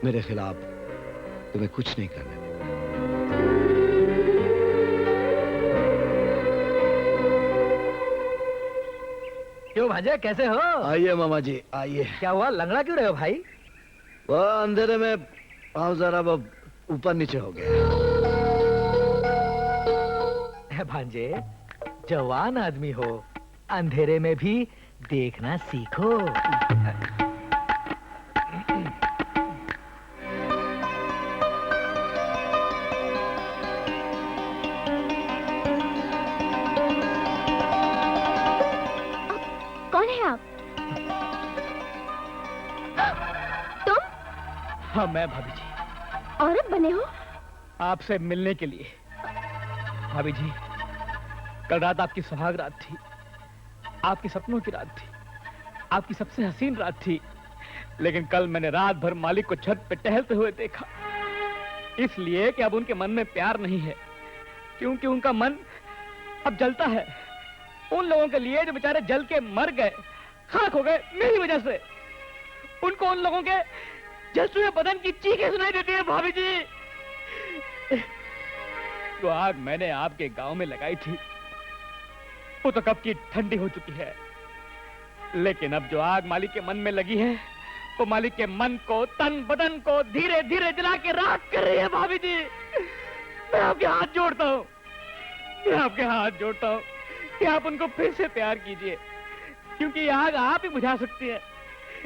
मेरे खिलाफ तुम्हें कुछ नहीं करने देगा। क्यों भांजे, कैसे हो? आइए मामा जी, आइए। क्या हुआ, लंगड़ा क्यों रहे हो भाई? वो अंधेरे में पाँव जरा वो ऊपर नीचे हो गया। भांजे, जवान आदमी हो, अंधेरे में भी देखना सीखो। कौन है आप? तुम? हाँ, मैं भाभी जी। औरत बने हो? आपसे मिलने के लिए। भाभी जी, कल रात आपकी सुहाग रात थी, आपके सपनों की रात थी, आपकी सबसे हसीन रात थी। लेकिन कल मैंने रात भर मालिक को छत पे टहलते हुए देखा, इसलिए कि अब उनके मन में प्यार नहीं है, क्योंकि उनका मन अब जलता है उन लोगों के लिए जो बेचारे जल के मर गए, खाक हो गए मेरी वजह से। उनको उन लोगों के जलते हुए बदन की चीखें सुनाई देती है। भाभी जी, जो आग मैंने आपके गांव में लगाई थी वो तो कब की ठंडी हो चुकी है, लेकिन अब जो आग मालिक के मन में लगी है वो मालिक के मन को, तन बदन को धीरे धीरे जला के राख कर रही है। भाभी जी, मैं आपके हाथ जोड़ता हूँ, मैं आपके हाथ जोड़ता हूँ कि आप उनको फिर से प्यार कीजिए, क्योंकि ये आग आप ही बुझा सकती है।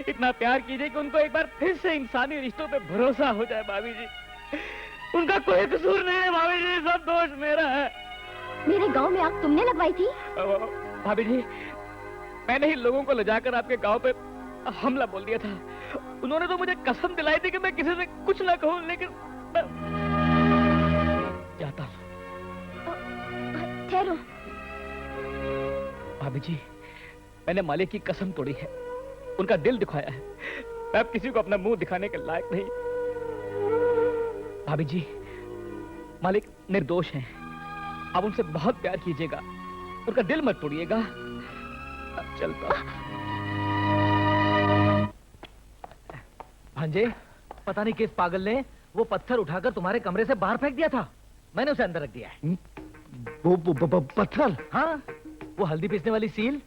इतना प्यार कीजिए कि उनको एक बार फिर से इंसानी रिश्तों पे भरोसा हो जाए। भाभी जी, उनका कोई कसूर नहीं है भाभी जी, सब दोष मेरा है। मेरे गांव में आग तुमने लगवाई थी? भाभी जी, मैंने ही लोगों को ले जाकर आपके गांव पे हमला बोल दिया था। उन्होंने तो मुझे कसम दिलाई थी कि मैं किसी से कुछ ना कहूं, लेकिन मैं जाता हूं। ठहरो। भाभी जी, मैंने मालिक की कसम तोड़ी है, उनका दिल दिखाया है, मैं अब किसी को अपना मुंह दिखाने के लायक नहीं। भाभी जी, मालिक निर्दोष हैं, आप उनसे बहुत प्यार कीजिएगा, उनका दिल मत तोड़िएगा। अब चलता। भांजे, पता नहीं किस पागल ने वो पत्थर उठाकर तुम्हारे कमरे से बाहर फेंक दिया था, मैंने उसे अंदर रख दिया है। वो पत्थर? हाँ, वो हल्दी पीसने वाली सील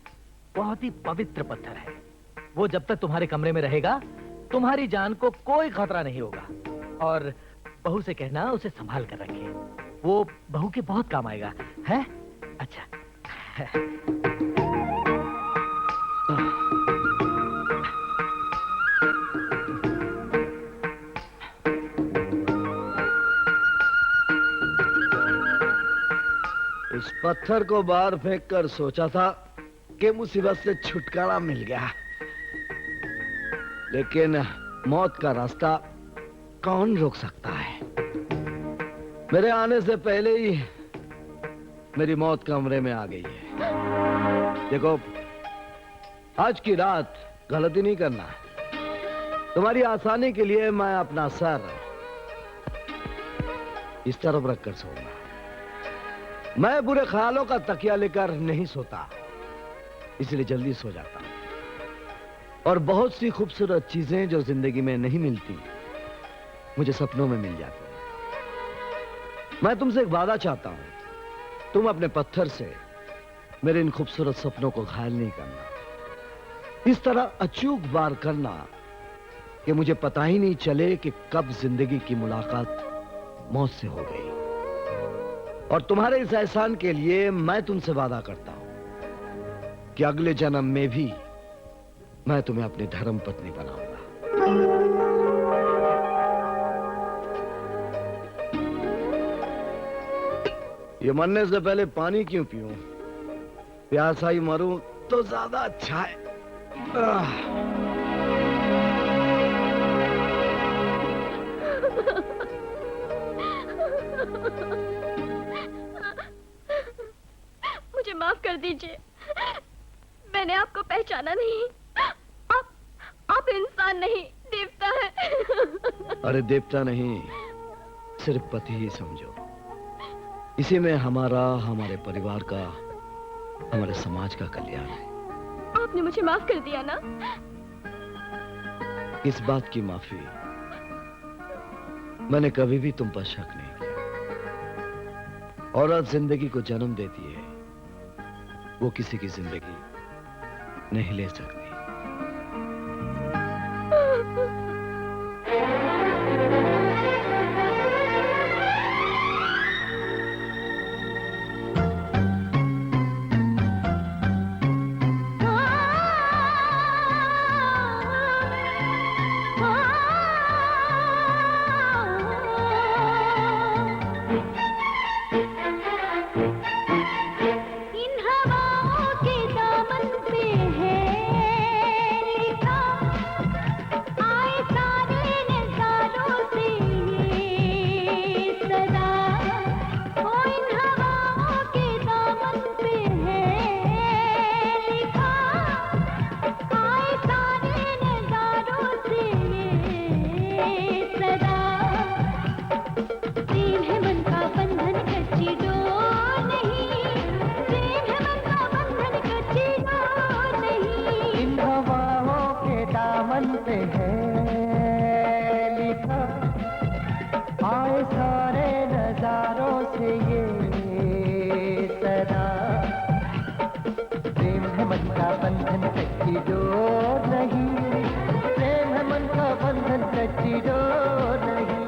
बहुत ही पवित्र पत्थर है। वो जब तक तुम्हारे कमरे में रहेगा तुम्हारी जान को कोई खतरा नहीं होगा। और बहू से कहना उसे संभाल कर रखे, वो बहू के बहुत काम आएगा, है? अच्छा। इस पत्थर को बाहर फेंककर सोचा था कि मुसीबत से छुटकारा मिल गया, लेकिन मौत का रास्ता कौन रोक सकता है? मेरे आने से पहले ही मेरी मौत कमरे में आ गई है। देखो, आज की रात गलती नहीं करना। तुम्हारी आसानी के लिए मैं अपना सर इस तरफ रखकर सोऊंगा। मैं बुरे ख्यालों का तकिया लेकर नहीं सोता, इसलिए जल्दी सो जाता हूं। और बहुत सी खूबसूरत चीजें जो जिंदगी में नहीं मिलती मुझे सपनों में मिल जाती हैं। मैं तुमसे एक वादा चाहता हूं, तुम अपने पत्थर से मेरे इन खूबसूरत सपनों को घायल नहीं करना। इस तरह अचूक वार करना कि मुझे पता ही नहीं चले कि कब जिंदगी की मुलाकात मौत से हो गई। और तुम्हारे इस एहसान के लिए मैं तुमसे वादा करता हूं कि अगले जन्म में भी मैं तुम्हें अपनी धर्म पत्नी बनाऊंगा। ये मरने से पहले पानी क्यों पीऊं? प्यासा ही मरूं तो ज्यादा अच्छा है। मुझे माफ कर दीजिए, मैंने आपको पहचाना नहीं। आप इंसान नहीं, देवता है। अरे देवता नहीं, सिर्फ पति ही समझो। इसी में हमारा, हमारे परिवार का, हमारे समाज का कल्याण है। आपने मुझे माफ कर दिया ना? इस बात की माफी, मैंने कभी भी तुम पर शक नहीं किया। औरत जिंदगी को जन्म देती है, वो किसी की जिंदगी नहीं ले सकती। हवाओं के दामन पे है लिखा, आए सारे नजारों से ये सदा, ओ इन हवाओं के दामन पे है लिखा, आए सारे नजारों से ये सदा। प्रेम है मन का बंधन कच्ची डोर नहीं, प्रेम है मन का बंधन कच्ची डोर नहीं। इन हवाओं के दामन पे है लिखा, आए सारे नजारों से ये सदा। प्रेम है मन का बंधन कच्ची डोर नहीं, प्रेम है मन का बंधन कच्ची डोर नहीं।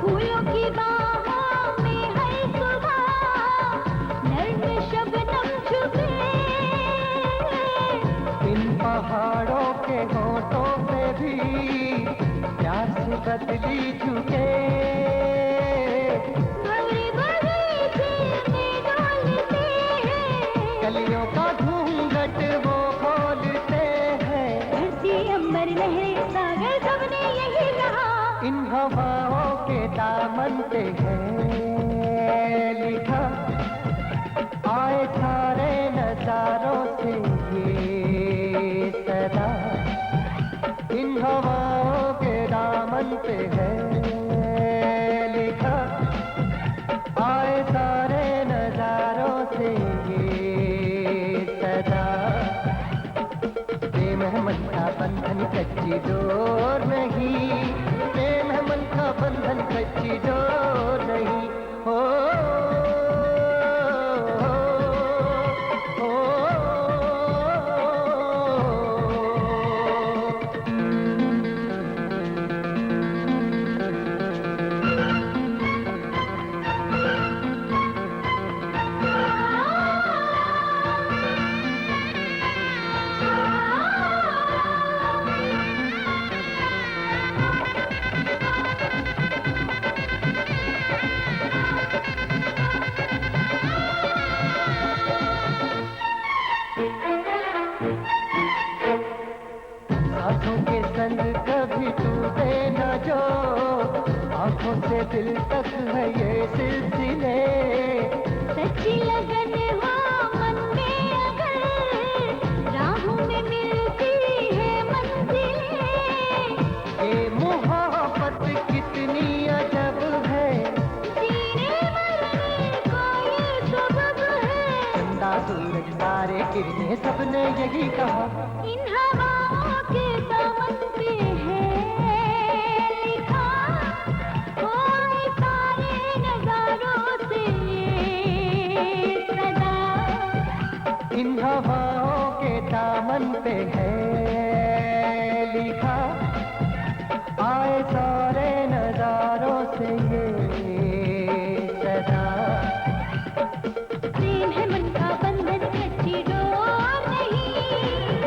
फूलों की बाहों में हर सुबह नर्म शबनम छुपे, इन पहाड़ों के होठों पे भी प्यार से बदली झुके। भंवरे बगीचे में डोलते हैं, कलियों का घूंघट वो खोलते हैं। धरती अंबर लहरें सागर सबने यही कहा, इन हवाओं के दामन पे है लिखा, आए सारे नजारों से ये सदा। इन हवाओं के दामन पे है लिखा, आए सारे नजारों से ये सदा। प्रेम है मन का बंधन कच्ची डोर नहीं, प्रेम है मन का बंधन कच्ची डोर नहीं। हो आंखों के संग कभी टूटे न जो, आंखों से दिल तक है ये सिलसिले। सच्ची लगन हो मन में अगर, राहों में मिलती है मंजिलें। ये मोहब्बत कितनी अजब है, जीने मरने को ये सबब है। चंदा सूरज तारे किरणें सबने यही कहा, इन हवाओं के दामन पे है लिखा, आए सारे नजारों से ये सदा। इन हवाओं के दामन पे है लिखा, आए सारे नजारों से ये सदा। प्रेम है मन का बंधन कच्ची डोर नहीं,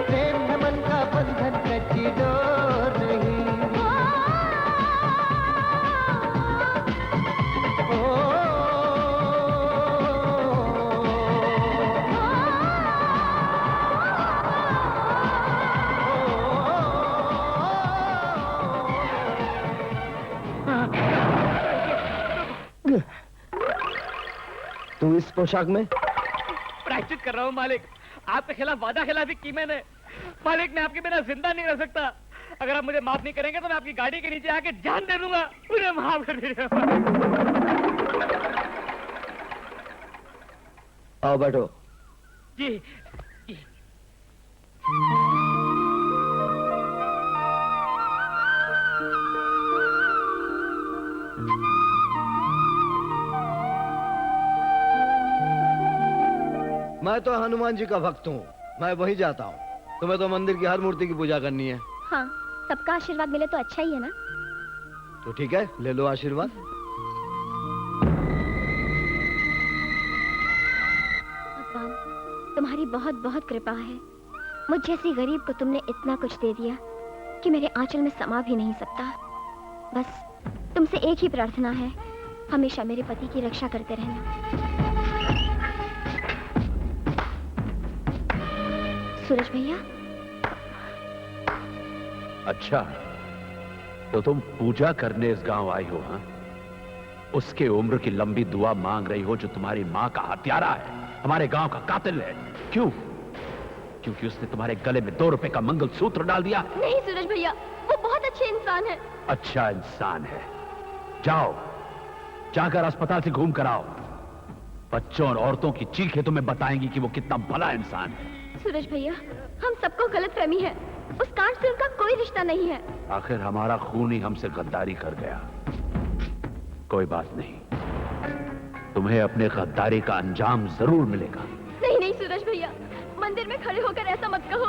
प्रेम है मन का बंधन कच्ची डोर नहीं। तू इस पोशाक में? प्रायश्चित कर रहा हूँ मालिक, आपके खिलाफ वादा खिलाफी की मैंने। मालिक मैं आपके बिना जिंदा नहीं रह सकता, अगर आप मुझे माफ नहीं करेंगे तो मैं आपकी गाड़ी के नीचे आके जान दे दूंगा। मुझे माफ कर दीजिए। आओ बैठो। जी मैं तो हनुमान जी का भक्त हूँ, मैं वहीं जाता हूँ। तुम्हें तो मंदिर की हर मूर्ति की पूजा करनी है। हाँ, सबका आशीर्वाद मिले तो अच्छा ही है ना। तो ठीक है, ले लो आशीर्वाद। भगवान, तुम्हारी बहुत बहुत कृपा है। मुझ जैसी गरीब को तुमने इतना कुछ दे दिया कि मेरे आंचल में समा भी नहीं सकता। बस तुमसे एक ही प्रार्थना है, हमेशा मेरे पति की रक्षा करते रहना। सूरज भैया। अच्छा, तो तुम पूजा करने इस गांव आई हो? हाँ, उसके उम्र की लंबी दुआ मांग रही हो जो तुम्हारी माँ का हत्यारा है, हमारे गांव का कातिल है। क्यों? क्योंकि उसने तुम्हारे गले में 2 रुपए का मंगलसूत्र डाल दिया। नहीं सूरज भैया, वो बहुत अच्छे इंसान है। अच्छा इंसान है। जाओ, जाकर अस्पताल से घूम कर आओ। बच्चों और औरतों की चीखें तुम्हें बताएंगी कि वो कितना भला इंसान है। सूरज भैया, हम सबको गलतफहमी है, उस कांड से उनका कोई रिश्ता नहीं है। आखिर हमारा खून ही हमसे गद्दारी कर गया। कोई बात नहीं, तुम्हें अपने गद्दारी का अंजाम जरूर मिलेगा। नहीं नहीं सूरज भैया, मंदिर में खड़े होकर ऐसा मत कहो।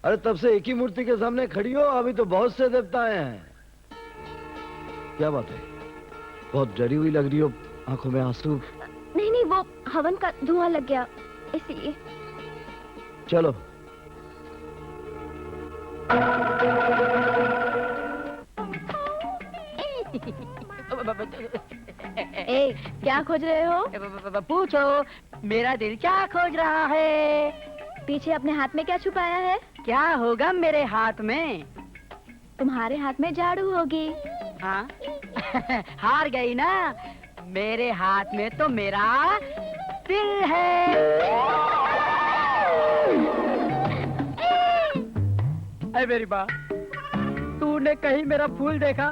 अरे तब से एक ही मूर्ति के सामने खड़ी हो, अभी तो बहुत से देवताएं हैं। क्या बात है, बहुत डरी हुई लग रही हो, आंखों में आंसू। नहीं नहीं, वो हवन का धुआं लग गया इसलिए। चलो। ए, क्या खोज रहे हो? पूछो, मेरा दिल क्या खोज रहा है? पीछे अपने हाथ में क्या छुपाया है? क्या होगा मेरे हाथ में? तुम्हारे हाथ में झाड़ू होगी। हाँ? हार गई ना? मेरे हाथ में तो मेरा दिल है। अरे मेरी माँ, तूने कहीं मेरा फूल देखा?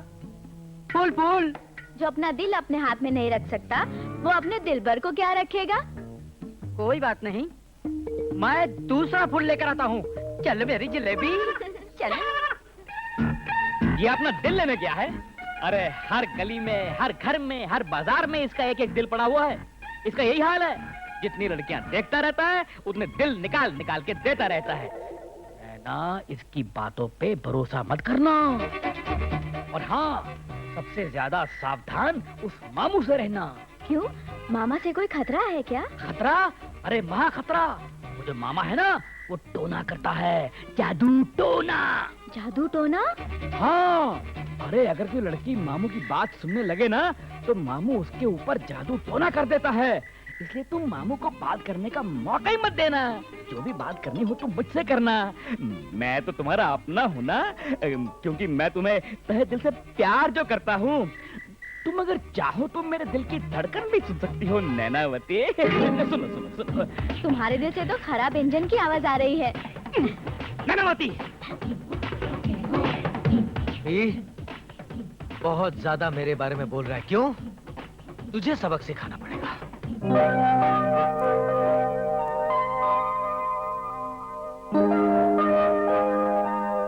फूल फूल। जो अपना दिल अपने हाथ में नहीं रख सकता, वो अपने दिल भर को क्या रखेगा? कोई बात नहीं, मैं दूसरा फूल लेकर आता हूँ। चल मेरी जलेबी, चल। ये अपना दिल लेने क्या है? अरे हर गली में, हर घर में, हर बाजार में इसका एक एक दिल पड़ा हुआ है। इसका यही हाल है, जितनी लड़कियां देखता रहता है उतने दिल निकाल निकाल के देता रहता है। ना, इसकी बातों पे भरोसा मत करना। और हाँ, सबसे ज्यादा सावधान उस मामू से रहना। क्यों? मामा से कोई खतरा है क्या? खतरा? अरे महा खतरा। वो जो मामा है ना, वो टोना करता है, जादू टोना। जादू टोना? हाँ, अरे अगर कोई लड़की मामू की बात सुनने लगे ना, तो मामू उसके ऊपर जादू टोना कर देता है। इसलिए तुम मामू को बात करने का मौका ही मत देना। जो भी बात करनी हो तुम मुझसे करना। मैं तो तुम्हारा अपना हूँ ना, क्योंकि मैं तुम्हें तहे दिल से प्यार जो करता हूँ। तुम अगर चाहो तो मेरे दिल की धड़कन भी सुन सकती हो नैनावती। सुनो सुनो सुनो। तुम्हारे दिल से तो खराब इंजन की आवाज आ रही है। नैनावती, बहुत ज्यादा मेरे बारे में बोल रहा है। क्यों? तुझे सबक सिखाना पड़ेगा।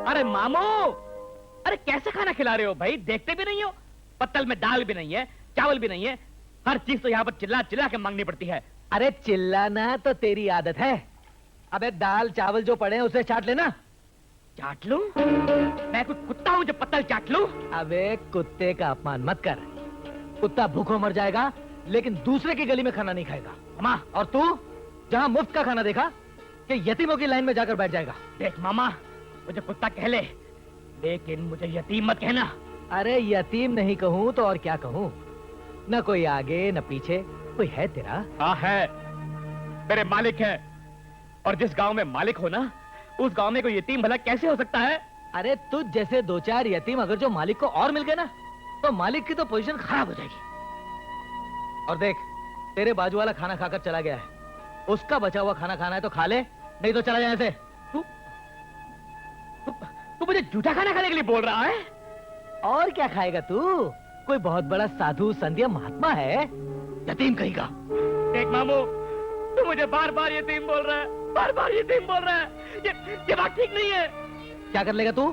अरे मामू, अरे कैसे खाना खिला रहे हो भाई? देखते भी नहीं हो? पत्तल में दाल भी नहीं है, चावल भी नहीं है, हर चीज तो यहाँ पर चिल्ला चिल्ला के मांगनी पड़ती है। अरे चिल्लाना तो तेरी आदत है। अबे दाल चावल जो पड़े हैं उसे चाट लेना। चाट लूं? मैं कुछ कुत्ता हूँ जो पत्तल चाट लूं? अबे कुत्ते का अपमान मत कर। कुत्ता भूखों मर जाएगा लेकिन दूसरे की गली में खाना नहीं खाएगा। मामा, और तू जहाँ मुफ्त का खाना देखा कि यतीमों की लाइन में जाकर बैठ जाएगा। देख मामा, मुझे कुत्ता कह ले, लेकिन मुझे यतीम मत कहना। अरे यतीम नहीं कहूँ तो और क्या कहूँ? न कोई आगे न पीछे, कोई है तेरा? हाँ है, मेरे मालिक है। और जिस गांव में मालिक हो ना, उस गांव में कोई यतीम भला कैसे हो सकता है? अरे तुझ जैसे 2-4 यतीम अगर जो मालिक को और मिल गए ना, तो मालिक की तो पोजीशन खराब हो जाएगी। और देख, तेरे बाजू वाला खाना खाकर चला गया है, उसका बचा हुआ खाना खाना है तो खा ले, नहीं तो चला जाए। ऐसे तू मुझे झूठा खाना खाने के लिए बोल रहा है? और क्या खाएगा तू? कोई बहुत बड़ा साधु संध्या महात्मा है? यतीम कहेगा। देख मामू, तू मुझे बार बार यतीम बोल रहा है, बार बार यतीम बोल रहा है। ये बात ठीक नहीं है। क्या कर लेगा तू?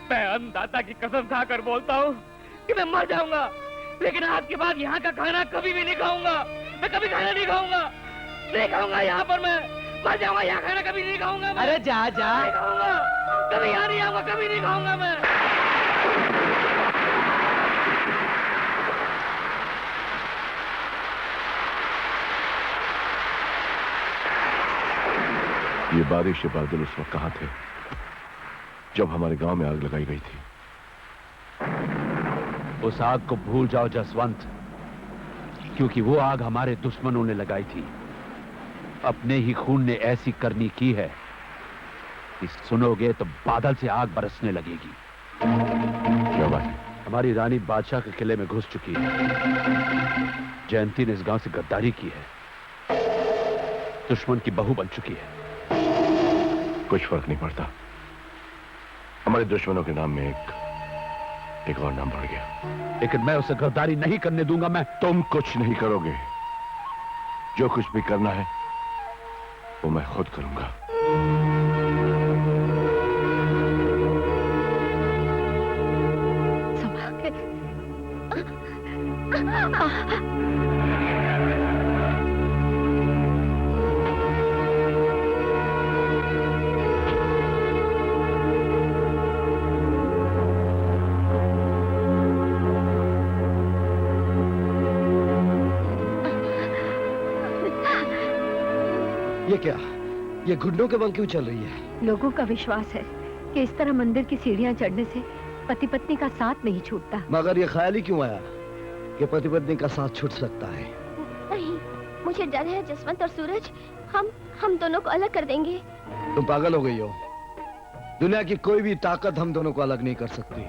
मैं अन्नदाता की कसम खाकर बोलता हूँ कि मैं मर जाऊंगा, लेकिन आज के बाद यहाँ का खाना कभी भी नहीं खाऊंगा। मैं कभी खाना नहीं खाऊंगा, नहीं खाऊंगा यहाँ पर। मैं मर जाऊंगा, यहाँ खाना कभी नहीं खाऊंगा। अरे जा जा, नहीं खाऊंगा, कभी यहाँ नहीं आऊंगा, कभी नहीं खाऊंगा मैं। ये बारिश के बादल उस वक्त कहाँ थे जब हमारे गांव में आग लगाई गई थी? उस आग को भूल जाओ जसवंत, क्योंकि वो आग हमारे दुश्मनों ने लगाई थी। अपने ही खून ने ऐसी करनी की है कि सुनोगे तो बादल से आग बरसने लगेगी। क्या बात है? हमारी रानी बादशाह के किले में घुस चुकी है। जयंती ने इस गांव से गद्दारी की है, दुश्मन की बहू बन चुकी है। कुछ फर्क नहीं पड़ता, हमारे दुश्मनों के नाम में एक और नाम बढ़ गया। लेकिन मैं उसे गद्दारी नहीं करने दूंगा। मैं तुम कुछ नहीं करोगे, जो कुछ भी करना है वो मैं खुद करूंगा। संभाल के। ये क्या? ये गुंडों के बम क्यों चल रही है? लोगों का विश्वास है कि इस तरह मंदिर की सीढ़ियां चढ़ने से पति पत्नी का साथ नहीं छूटता। मगर ये ख्याल ही क्यों आया कि पति पत्नी का साथ छूट सकता है? नहीं, मुझे डर है जसवंत और सूरज, हम दोनों को अलग कर देंगे। तुम पागल हो गई हो। दुनिया की कोई भी ताकत हम दोनों को अलग नहीं कर सकती।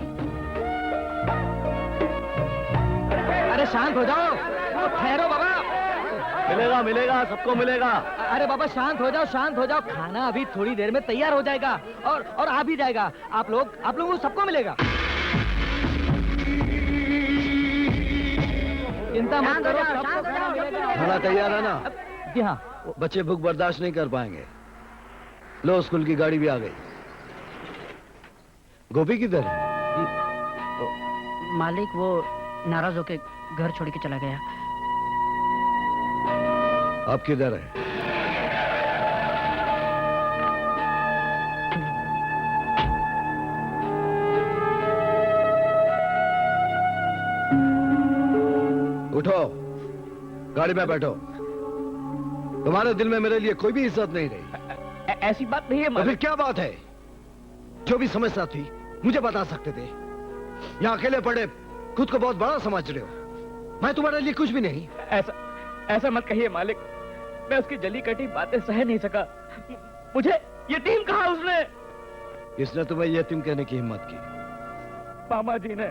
अरे शांत हो जाओ, ठहरो बाबा। मिलेगा मिलेगा, सबको मिलेगा। अरे बाबा शांत हो जाओ, शांत हो जाओ। खाना अभी थोड़ी देर में तैयार हो जाएगा और आ भी जाएगा। आप लोगों को सबको मिलेगा। चिंता मत करो, सबको खाना मिलेगा। खाना तैयार है ना? जी हाँ। बच्चे भूख बर्दाश्त नहीं कर पाएंगे। लो, स्कूल की गाड़ी भी आ गई। गोपी किधर है? मालिक वो नाराज होके घर छोड़ के चला गया। आप किधर है? उठो, गाड़ी में बैठो। तुम्हारे दिल में मेरे लिए कोई भी इज्जत नहीं रही। ऐसी बात नहीं है। तो फिर क्या बात है? जो भी समस्या थी मुझे बता सकते थे। यहाँ अकेले पड़े खुद को बहुत बड़ा समझ रहे हो। मैं तुम्हारे लिए कुछ भी नहीं। ऐसा मत कहिए मालिक, मैं उसकी जली कटी बातें सह नहीं सका। मुझे यतीम कहा उसने। किसने तुम्हें यतीम कहने की हिम्मत की? मामा जी ने।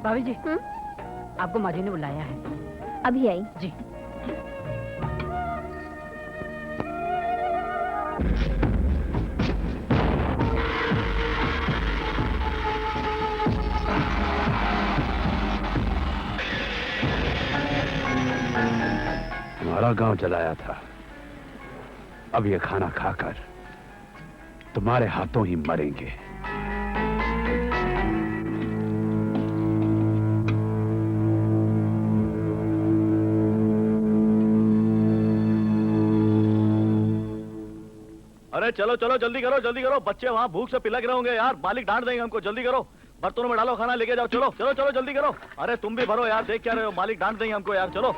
भाभी जी, आपको माजी ने बुलाया है। अभी आई जी। तुम्हारा गांव जलाया था, अब ये खाना खाकर तुम्हारे हाथों ही मरेंगे। अरे चलो चलो, जल्दी करो जल्दी करो, बच्चे वहाँ भूख से पिलक रहे होंगे यार। मालिक डांट देंगे हमको। जल्दी करो, बर्तनों में डालो खाना, लेके जाओ। चलो चलो चलो, जल्दी करो। अरे तुम भी भरो यार, देख क्या रहे हो? मालिक डांट देंगे हमको यार। चलो।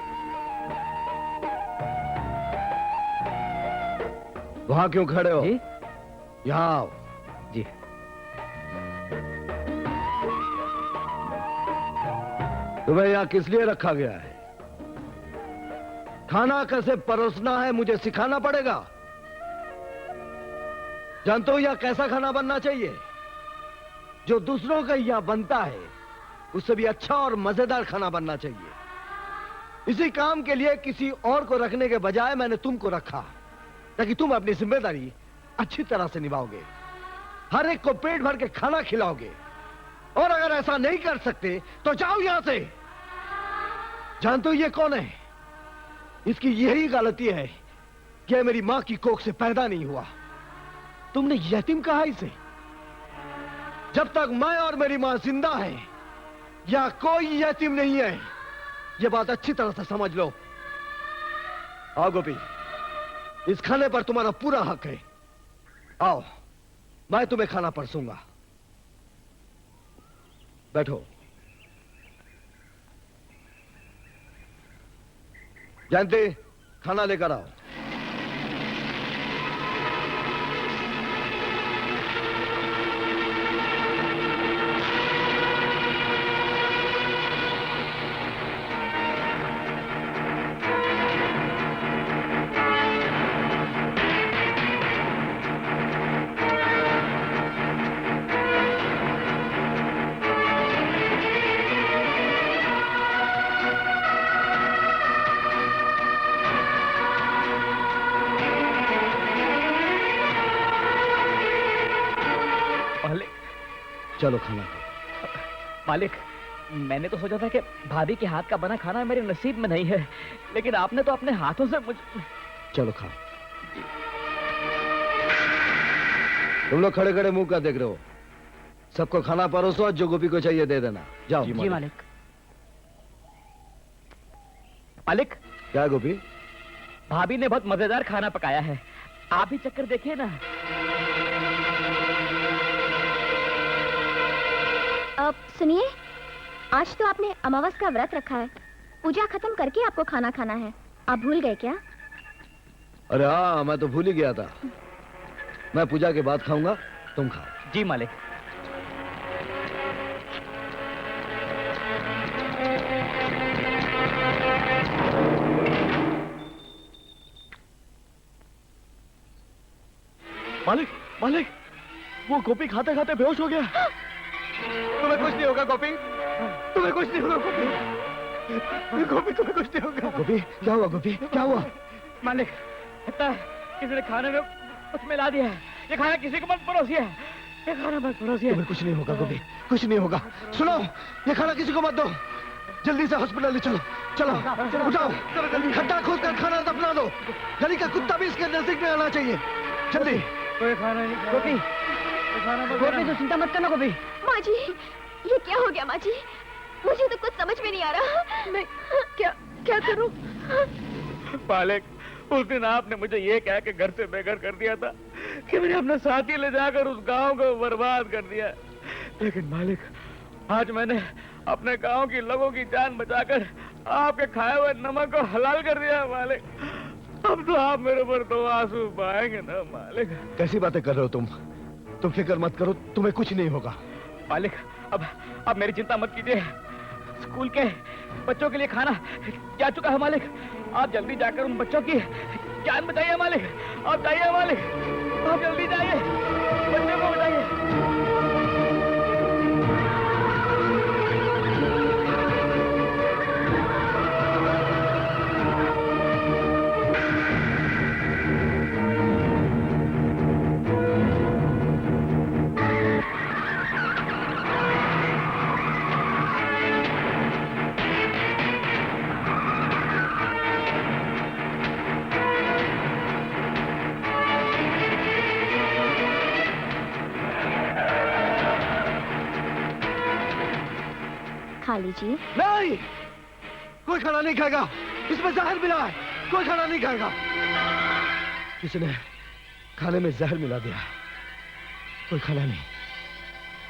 वहां क्यों खड़े हो? जी? यहाँ आओ। जी। तुम्हें यहाँ किस लिए रखा गया है? खाना कैसे परोसना है मुझे सिखाना पड़ेगा। जानते हो यहाँ कैसा खाना बनना चाहिए? जो दूसरों का यहाँ बनता है उससे भी अच्छा और मजेदार खाना बनना चाहिए। इसी काम के लिए किसी और को रखने के बजाय मैंने तुमको रखा, ताकि तुम अपनी जिम्मेदारी अच्छी तरह से निभाओगे, हर एक को पेट भर के खाना खिलाओगे। और अगर ऐसा नहीं कर सकते तो जाओ यहां से। जानते हो ये कौन है? इसकी यही गलती है कि यह मेरी मां की कोख से पैदा नहीं हुआ। तुमने यतीम कहा इसे? जब तक मैं और मेरी मां जिंदा है, यहां कोई यतीम नहीं है। यह बात अच्छी तरह से समझ लो। आओ गोपी, इस खाने पर तुम्हारा पूरा हक है। आओ, मैं तुम्हें खाना परसूंगा। बैठो। जयंती, खाना लेकर आओ। चलो खाना खाओ। मालिक, मैंने तो सोचा था कि भाभी के हाथ का बना खाना मेरे नसीब में नहीं है, लेकिन आपने तो अपने हाथों से मुझे। चलो खाओ। तुम लोग खड़े खड़े मुंह का देख रहे हो? सबको खाना परोसो, जो गोपी को चाहिए दे देना। जाओ। जी मालिक। मालिक, क्या गोपी? भाभी ने बहुत मजेदार खाना पकाया है, आप ही चक्कर देखिए ना। अब सुनिए, आज तो आपने अमावस का व्रत रखा है, पूजा खत्म करके आपको खाना खाना है। आप भूल गए क्या? अरे हाँ, मैं तो भूल ही गया था। मैं पूजा के बाद खाऊंगा, तुम खाओ। जी मालिक। मालिक, मालिक, वो गोपी खाते खाते बेहोश हो गया। तुम्हें कुछ नहीं होगा गोपी, तुम्हें कुछ नहीं होगा गोपी। गोपी, तुम्हें कुछ नहीं होगा। गोपी, क्या हुआ गोपी? क्या हुआ? मालिक, लगता है किसी ने खाने में कुछ मिला दिया है। ये खाना किसी को मत परोसिए, ये खाना मत परोसिए। तुम्हें कुछ नहीं होगा गोपी, कुछ नहीं होगा। सुनो, ये खाना किसी को मत दो। जल्दी से हॉस्पिटल ले चलो। चलो, उठाओ, खड्डा खोद कर खाना दफना दो। गली का कुत्ता भी इसके नजदीक में आना चाहिए। जल्दी। कोई खाना नहीं। गोपी, गोपी तो चिंता मत करना गोपी। माँ जी, ये क्या हो गया माँ जी? मुझे तो कुछ समझ में नहीं आ रहा। मैं क्या क्या करूं? मालिक, उस दिन आपने मुझे ये कह के घर से बेघर कर दिया था कि मैंने अपना साथी ले जाकर उस गांव को बर्बाद कर दिया। लेकिन मालिक, आज मैंने अपने गांव की लोगों की जान बचाकर आपके खाए हुए नमक को हलाल कर दिया मालिक। अब तो आप मेरे पर दो आंसू बहाएंगे ना मालिक। कैसी बातें कर रहे हो तुम? तुम फिक्र मत करो, तुम्हें कुछ नहीं होगा। मालिक, अब मेरी चिंता मत कीजिए। स्कूल के बच्चों के लिए खाना जा चुका है मालिक। आप जल्दी जाकर उन बच्चों की जान बचाइए मालिक। आप जाइए मालिक, आप जल्दी जाइए, बच्चों को बचाइए। खा लीजिए। नहीं, कोई खाना नहीं खाएगा। इसमें जहर मिला है, कोई खाना नहीं खाएगा। किसी ने खाने में जहर मिला दिया। कोई खाना नहीं,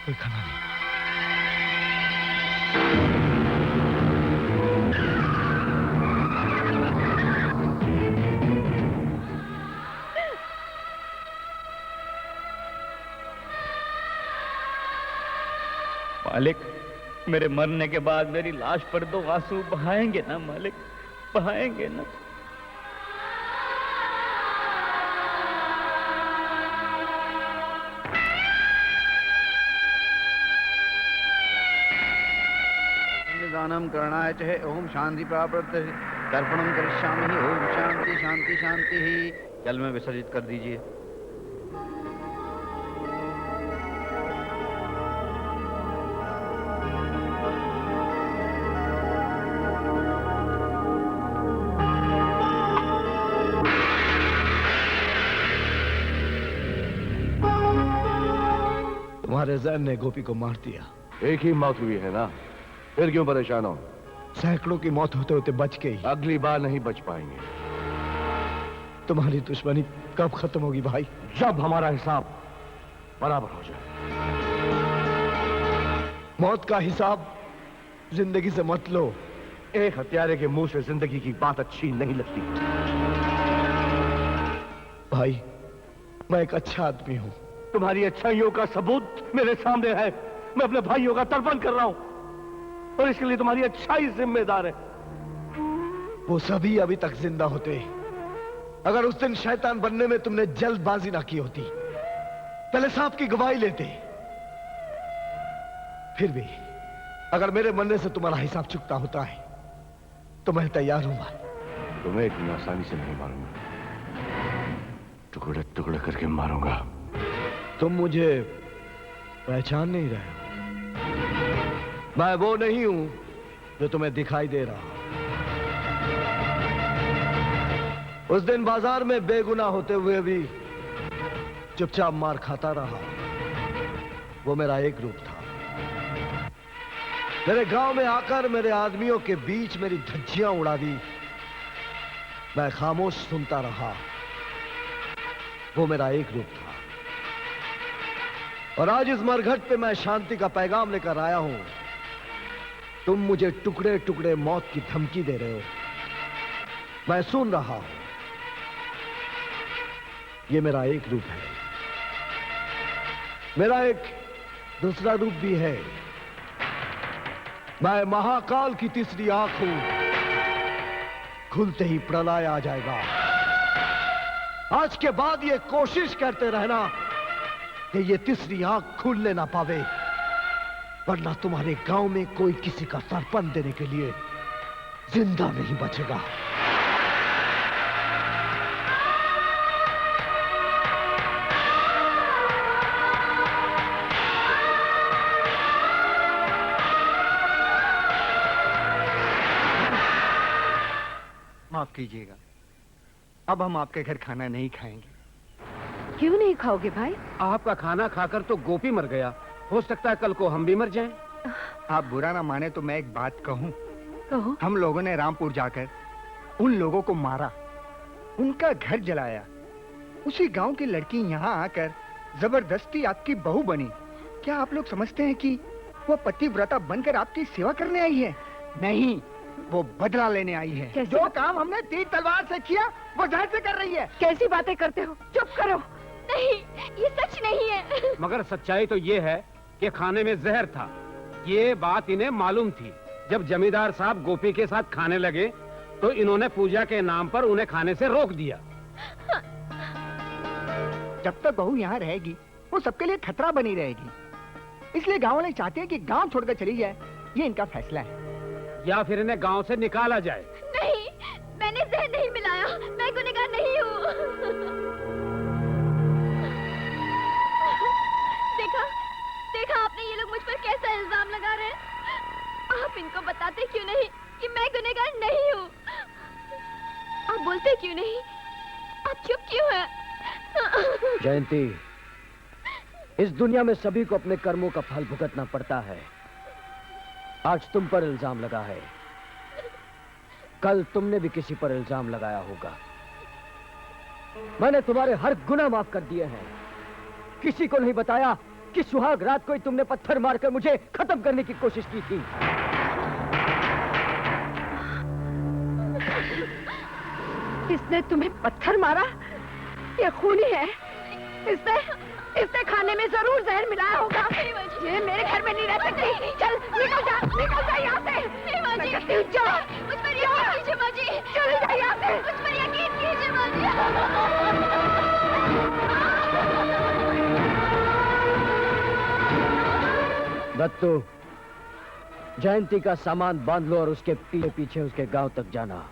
कोई खाना नहीं। मालिक, मेरे मरने के बाद मेरी लाश पर दो आंसू बहाएंगे ना मालिक, बहाएंगे ना? दानम करणाय च ओम शांति प्राप्त तर्पणम करिष्यामि। ओम शांति शांति शांति ही। जल में विसर्जित कर दीजिए। तुम्हारे जहन ने गोपी को मार दिया। एक ही मौत हुई है ना, फिर क्यों परेशान हो? सैकड़ों की मौत होते होते बच गई। अगली बार नहीं बच पाएंगे। तुम्हारी दुश्मनी कब खत्म होगी भाई? जब हमारा हिसाब बराबर हो जाए। मौत का हिसाब जिंदगी से मत लो। एक हत्यारे के मुंह से जिंदगी की बात अच्छी नहीं लगती। भाई, मैं एक अच्छा आदमी हूं। तुम्हारी अच्छाइयों का सबूत मेरे सामने है। मैं अपने भाइयों का तर्पण कर रहा हूं और इसके लिए तुम्हारी अच्छाई जिम्मेदार है। वो सभी अभी तक जिंदा होते अगर उस दिन शैतान बनने में तुमने जल्दबाजी ना की होती, पहले सांप की गवाही लेते। फिर भी अगर मेरे मरने से तुम्हारा हिसाब चुकता होता है तो मैं तैयार हूं भाई। तुम्हें इतनी आसानी से नहीं मारूंगा, टुकड़े टुकड़े करके मारूंगा। तुम मुझे पहचान नहीं रहे हो। मैं वो नहीं हूं जो तुम्हें दिखाई दे रहा। उस दिन बाजार में बेगुनाह होते हुए भी चुपचाप मार खाता रहा। वो मेरा एक रूप था। मेरे गांव में आकर मेरे आदमियों के बीच मेरी धज्जियां उड़ा दी। मैं खामोश सुनता रहा। वो मेरा एक रूप था। और आज इस मरघट पे मैं शांति का पैगाम लेकर आया हूं। तुम मुझे टुकड़े टुकड़े मौत की धमकी दे रहे हो। मैं सुन रहा हूं। ये मेरा एक रूप है। मेरा एक दूसरा रूप भी है। मैं महाकाल की तीसरी आंख हूं। खुलते ही प्रलय आ जाएगा। आज के बाद ये कोशिश करते रहना कि ये तीसरी आंख खुलने ना पावे, वरना तुम्हारे गांव में कोई किसी का सरपंच देने के लिए जिंदा नहीं बचेगा। माफ कीजिएगा, अब हम आपके घर खाना नहीं खाएंगे। क्यों नहीं खाओगे भाई? आपका खाना खाकर तो गोपी मर गया, हो सकता है कल को हम भी मर जाएं। आप बुरा ना माने तो मैं एक बात कहूं। कहो। हम लोगों ने रामपुर जाकर उन लोगों को मारा, उनका घर जलाया। उसी गांव की लड़की यहाँ आकर जबरदस्ती आपकी बहू बनी। क्या आप लोग समझते हैं कि वो पतिव्रता बनकर आपकी सेवा करने आई है? नहीं, वो बदला लेने आई है। जो काम हमने तीर तलवार से किया वो जहर से कर रही है। कैसी बातें करते हो? चुप करो। नहीं, ये सच नहीं है। मगर सच्चाई तो ये है कि खाने में जहर था। ये बात इन्हें मालूम थी। जब जमींदार साहब गोपी के साथ खाने लगे तो इन्होंने पूजा के नाम पर उन्हें खाने से रोक दिया। जब तक बहू यहाँ रहेगी वो सबके लिए खतरा बनी रहेगी। इसलिए गाँव वाले चाहते हैं कि गाँव छोड़कर चली जाए। ये इनका फैसला है। या फिर इन्हें गांव से निकाला जाए। नहीं, मैंने जहर नहीं मिलाया। मैं गुनहगार नहीं हूँ। देखा आपने, ये लोग मुझ पर कैसा इल्जाम लगा रहे हैं। आप इनको बताते क्यों नहीं कि मैं गुनहगार नहीं हूँ? आप बोलते क्यों नहीं? आप चुप क्यों हैं? जयंती, इस दुनिया में सभी को अपने कर्मों का फल भुगतना पड़ता है। आज तुम पर इल्जाम लगा है, कल तुमने भी किसी पर इल्जाम लगाया होगा। मैंने तुम्हारे हर गुनाह माफ कर दिए हैं। किसी को नहीं बताया कि सुहाग रात को ही तुमने पत्थर मारकर मुझे खत्म करने की कोशिश की थी। इसने तुम्हें पत्थर मारा? ये खूनी है। इसने खाने में जरूर जहर मिलाया होगा। ये मेरे घर में नहीं रह सकती। चल निकल जा यहाँ से। मैं कहती हूँ चलो। मुझ पर यकीन कीजिए माँ जी। चल जा यहाँ से। मुझ पर यकीन कीजिए माँ जी। दत्तू, जयंती का सामान बांध लो और उसके पीछे पीछे उसके गांव तक जाना।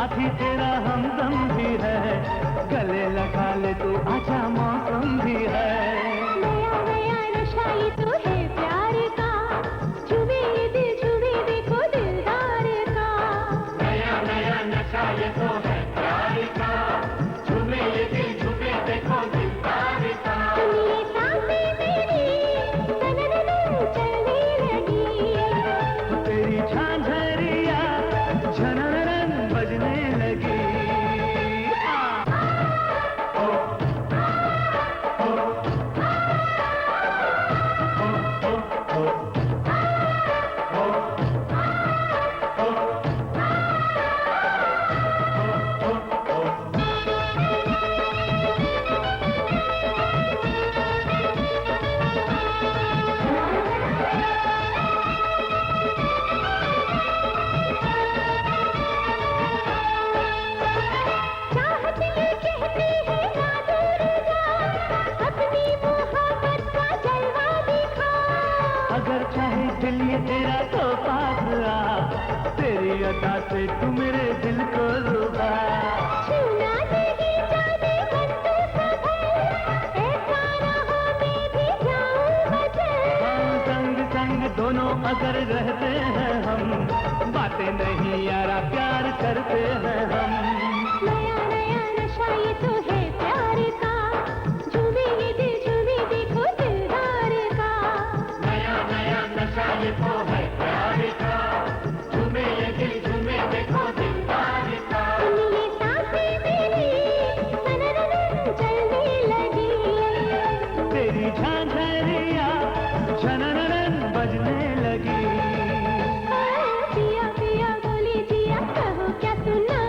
साथी तेरा हमदम भी है, गले लगा ले तू अच्छा मौसम भी है। नया नया नशा ये तो है प्यार का, छुपे ये दिल छुपे देखो दिलदार का। नया नया नशा ये तो है प्यार का, छुपे ये दिल छुपे देखो दिलदार का। ये सांसें मेरी तन-तन चलने लगी, तेरी झांझरिया झनरन बजने लगी। चाहत ये कहती है ना दूर जा, अपनी मोहब्बत का जलवा दिखा। अगर चाहे दिल ये तेरा तो पास आ, तेरी अदा से तू मेरे दिल को लुभा। छूना नहीं जाने मन तो संभल, ऐसा ना हो मैं भी जाऊं बचल। हाँ संग संग दोनों अगर रहते हैं हम, बातें नहीं यारा प्यार करते हैं हम। नया नया नशा ये तो है प्यार का, झूमे ये दिल झूमे देखो दिलदार का। नया नया नशा ये तो है प्यार का, झूमे ये दिल झूमे देखो दिलदार का। ये सांसें मेरी तन-तन चलने लगी, तेरी झांझरिया झनरन बजने लगी। पिया पिया बोले जिया कहो क्या सुना,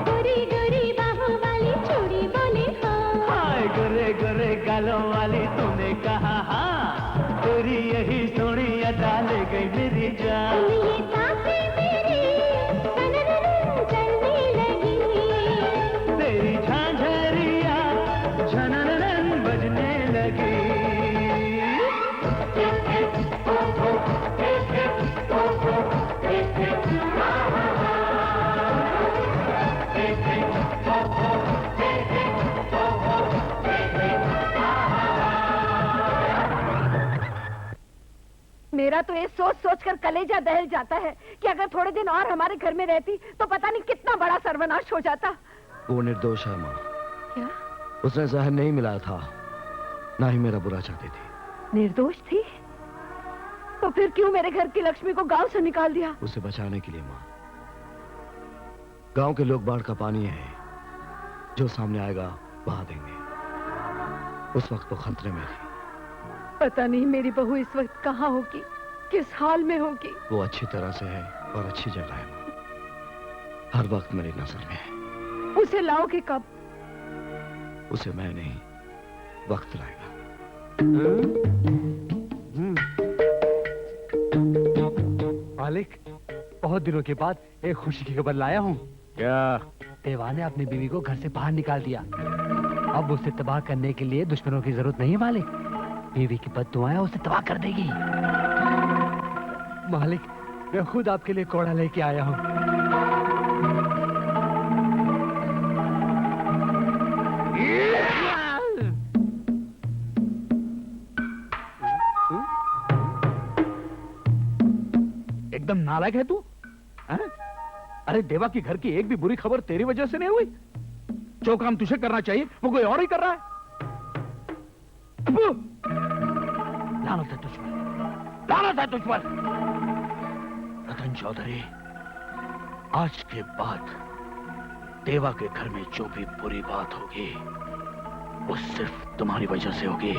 गोरी गोरी बाहों वाली चूड़ी बोले हाँ। हाय गोरे गोरे गालों वाली तूने कहा हाँ, तेरी यही सोनी अदा ले गई मेरी जान। ये सांसें मेरी तन-तन चलने लगी, तेरी झांझरिया झनरन बजने लगी। मेरा तो ये सोच सोच कर कलेजा दहल जाता है कि अगर थोड़े दिन और हमारे घर में रहती तो पता नहीं कितना बड़ा सर्वनाश हो जाता। वो निर्दोष है माँ, क्या उसने जहर नहीं मिलाया था, ना ही मेरा बुरा चाहती थी। निर्दोष थी? तो फिर क्यों मेरे घर की लक्ष्मी को गांव से निकाल दिया? उसे बचाने के लिए माँ। गांव के लोग बाढ़ का पानी है, जो सामने आएगा बहा देंगे। उस वक्त वो खतरे में थी। पता नहीं मेरी बहू इस वक्त कहाँ होगी, किस हाल में होगी। वो अच्छी तरह से है और अच्छी जगह है माँ, हर वक्त मेरी नजर में है। उसे लाओगे कब? उसे मैं नहीं, वक्त लाएगा। मालिक, बहुत दिनों के बाद एक खुशी की खबर लाया हूँ। क्या? देवा ने अपनी बीवी को घर से बाहर निकाल दिया। अब उसे तबाह करने के लिए दुश्मनों की जरूरत नहीं है मालिक। बीवी की बद्दुआएं उसे तबाह कर देगी। मालिक, मैं खुद आपके लिए कोड़ा लेके आया हूँ। एकदम नालायक है तू, हैं? अरे देवा की घर की एक भी बुरी खबर तेरी वजह से नहीं हुई। जो काम तुझे करना चाहिए वो कोई और ही कर रहा है। लानत है तुझ पर, लानत है तुझ पर। रतन चौधरी, आज के बाद देवा के घर में जो भी बुरी बात होगी वो सिर्फ तुम्हारी वजह से होगी।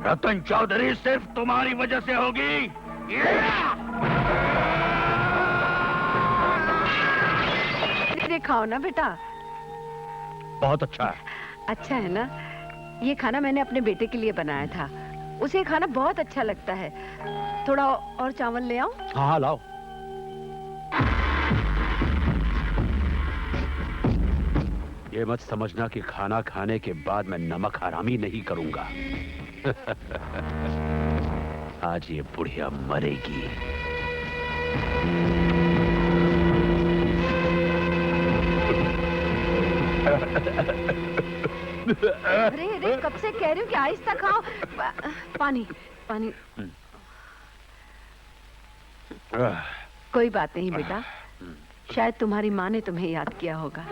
रतन चौधरी, सिर्फ तुम्हारी वजह से होगी। ये खाओ ना बेटा। बहुत अच्छा है। अच्छा है ना? ये खाना मैंने अपने बेटे के लिए बनाया था, उसे खाना बहुत अच्छा लगता है। थोड़ा और चावल ले आओ? हाँ हाँ लाओ। ये मत समझना कि खाना खाने के बाद मैं नमक हरामी नहीं करूंगा। आज ये बुढ़िया मरेगी। अरे अरे कब से कह रही हूँ कि आहिस्ता खाओ। पानी पानी। कोई बात नहीं बेटा, शायद तुम्हारी माँ ने तुम्हें याद किया होगा।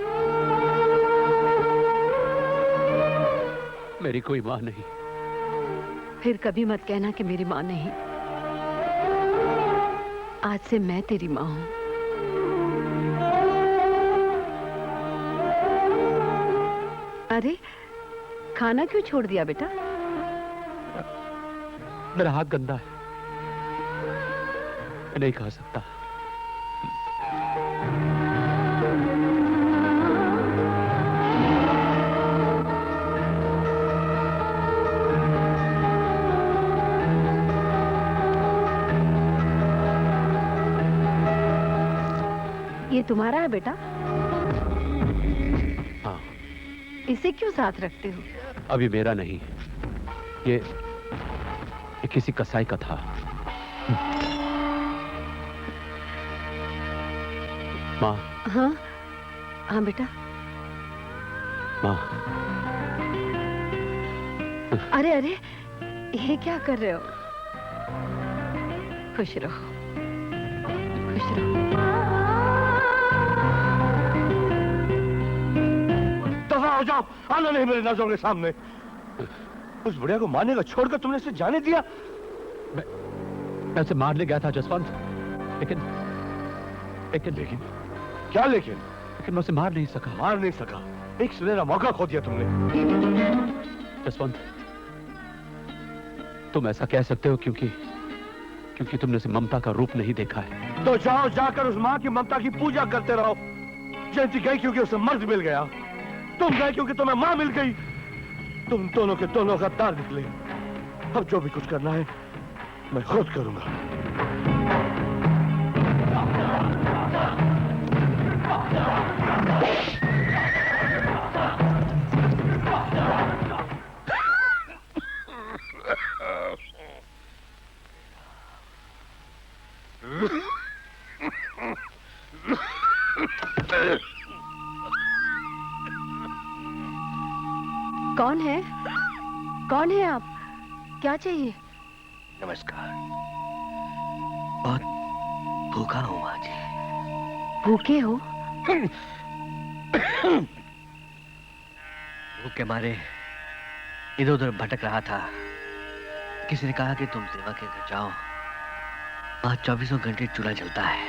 मेरी कोई माँ नहीं। फिर कभी मत कहना कि मेरी माँ नहीं। आज से मैं तेरी माँ हूँ। अरे खाना क्यों छोड़ दिया बेटा? मेरा हाथ गंदा है, मैं नहीं खा सकता। ये तुम्हारा है बेटा? हाँ। इसे क्यों साथ रखते हो? अभी मेरा नहीं, ये किसी कसाई का था। माँ। हाँ हाँ बेटा। माँ। अरे अरे ये क्या कर रहे हो? खुश रहो, खुश रहो। दफा हो जाओ, आना नहीं मेरी नजरों के सामने। उस बुढ़िया को मारने का छोड़कर तुमने इसे जाने दिया? मैं उसे मारने गया था जसवंत, लेकिन क्या लेकिन? मैं उसे मार नहीं सका। मार नहीं सका? एक सुनहरा मौका खो दिया तुमने। जसवंत, तुम ऐसा कह सकते हो क्योंकि तुमने उसे ममता का रूप नहीं देखा है। तो जाओ, जाकर उस माँ की ममता की पूजा करते रहो। जयंती गई क्योंकि उसे मर्द मिल गया, तुम गए क्योंकि तुम्हें माँ मिल गई। तुम दोनों के दोनों गद्दार निकले। अब जो भी कुछ करना है मैं खुद करूंगा। कौन है? कौन है आप? क्या चाहिए? नमस्कार। बहुत भूखा हूँ माँ जी। भूखे हो? भूख के मारे इधर उधर भटक रहा था। किसी ने कहा कि तुम देवा के घर जाओ, वहां 24 घंटे चूल्हा जलता है,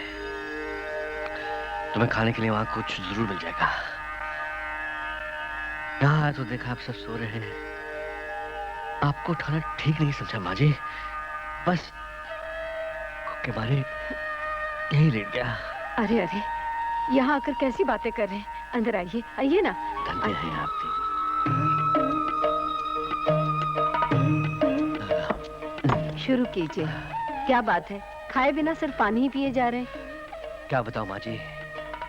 तुम्हें खाने के लिए वहां कुछ जरूर मिल जाएगा। यहाँ आया तो देखा आप सब सो रहे हैं। आपको उठाना ठीक नहीं समझा माँ जी, बस भूख के मारे यही लेट गया। अरे अरे यहाँ आकर कैसी बातें कर रहे हैं? अंदर आइए, आइए ना। धन्य है आप। शुरू कीजिए। क्या बात है, खाए बिना सिर्फ पानी ही पिए जा रहे हैं? क्या बताऊं माँ जी,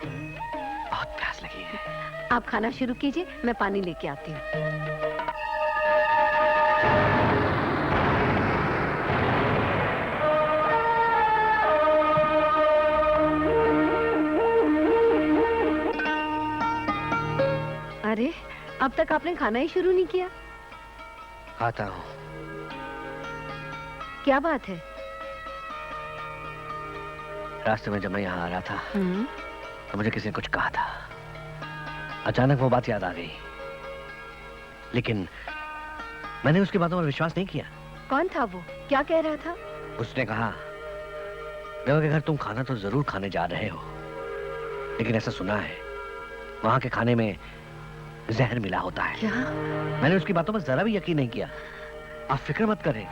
बहुत प्यास लगी है। आप खाना शुरू कीजिए, मैं पानी लेके आती हूँ। अरे अब तक आपने खाना ही शुरू नहीं किया? खाता हूँ। क्या बात है? रास्ते में जब मैं यहाँ आ रहा था तो मुझे किसी ने कुछ कहा था। अचानक वो बात याद आ गई, लेकिन मैंने उसकी बातों पर विश्वास नहीं किया। कौन था वो? क्या कह रहा था? उसने कहा, देवा के घर तुम खाना तो जरूर खाने जा रहे हो, लेकिन ऐसा सुना है वहां के खाने में जहर मिला होता है। क्या? मैंने उसकी बातों पर जरा भी यकीन नहीं किया। आप फिक्र मत करें,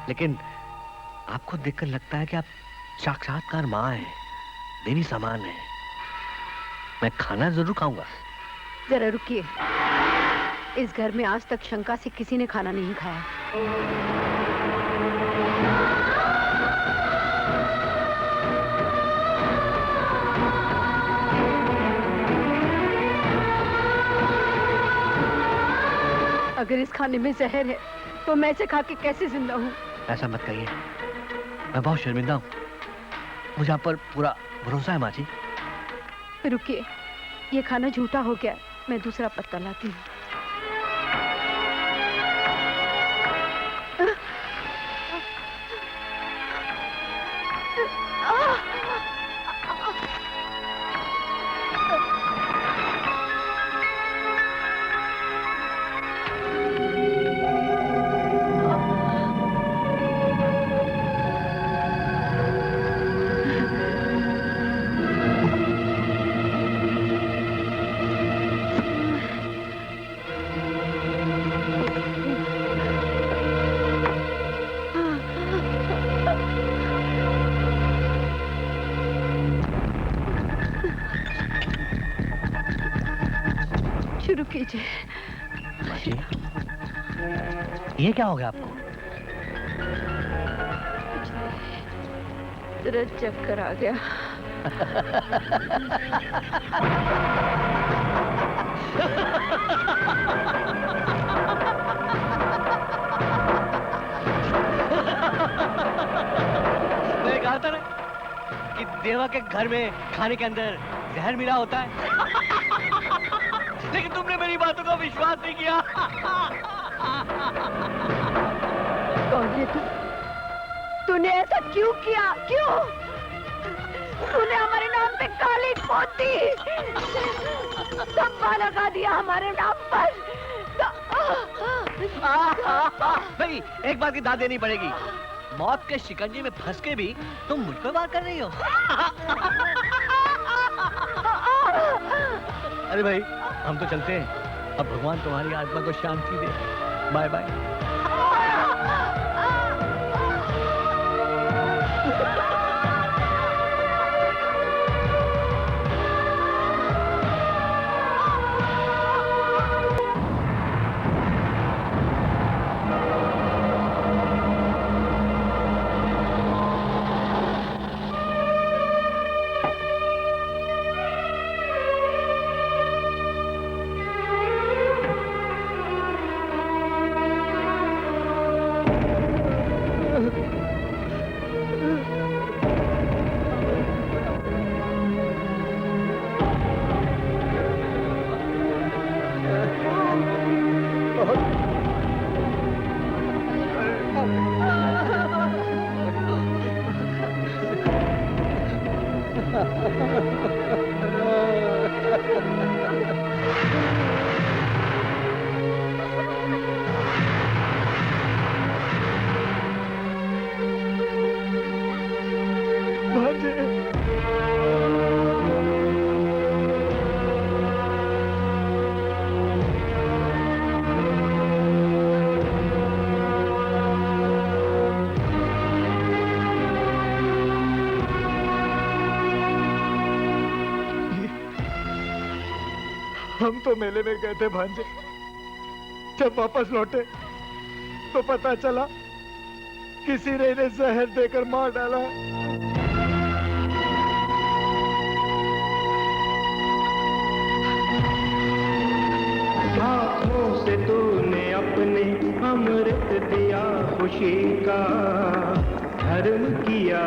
लेकिन आपको देखकर लगता है कि आप साक्षात्कार माँ है, देवी समान है। मैं खाना जरूर खाऊंगा। जरा रुकिए, इस घर में आज तक शंका से किसी ने खाना नहीं खाया। अगर इस खाने में जहर है तो मैं इसे खा के कैसे जिंदा हूँ? ऐसा मत कहिए, मैं बहुत शर्मिंदा हूँ। मुझे आप पर पूरा भरोसा है माँ जी। रुकिए, ये खाना झूठा हो गया। मैं दूसरा पत्ता लाती हूँ। शुरू कीजिए। ये क्या हो गया आपको? जरा चक्कर आ गया। मैं कहा था ना कि देवा के घर में खाने के अंदर जहर मिला होता है। लेकिन तुमने मेरी बातों का विश्वास नहीं किया। कौन है तू? तूने ऐसा क्यों किया? क्यों? तूने हमारे नाम पे काली पोती धब्बा लगा दिया हमारे नाम पर। भाई एक बात की दाद देनी पड़ेगी। मौत के शिकंजे में फंस के भी तुम मुझ पर वार कर रही हो। अरे भाई हम तो चलते हैं। अब भगवान तुम्हारी आत्मा को शांति दे। Bye bye. हम तो मेले में गए थे भांजे। जब वापस लौटे तो पता चला किसी ने इन्हें जहर देकर मार डाला। हाथों से तूने अपने अमृत दिया खुशी का। धर्म किया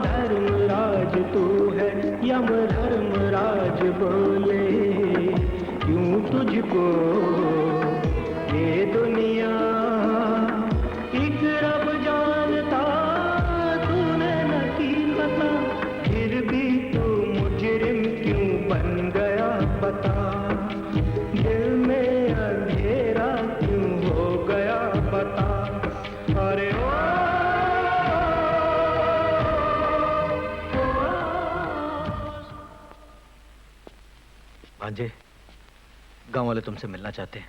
धर्म राज तू है। यम धर्म राज बोले क्यों तुझको ये दुनिया। एक रब जानता तूने न की पता। फिर भी तू मुजरिम क्यों बन गया पता। दिल में अंधेरा क्यों हो गया पता। अरे भांजे गांव वाले तुमसे मिलना चाहते हैं।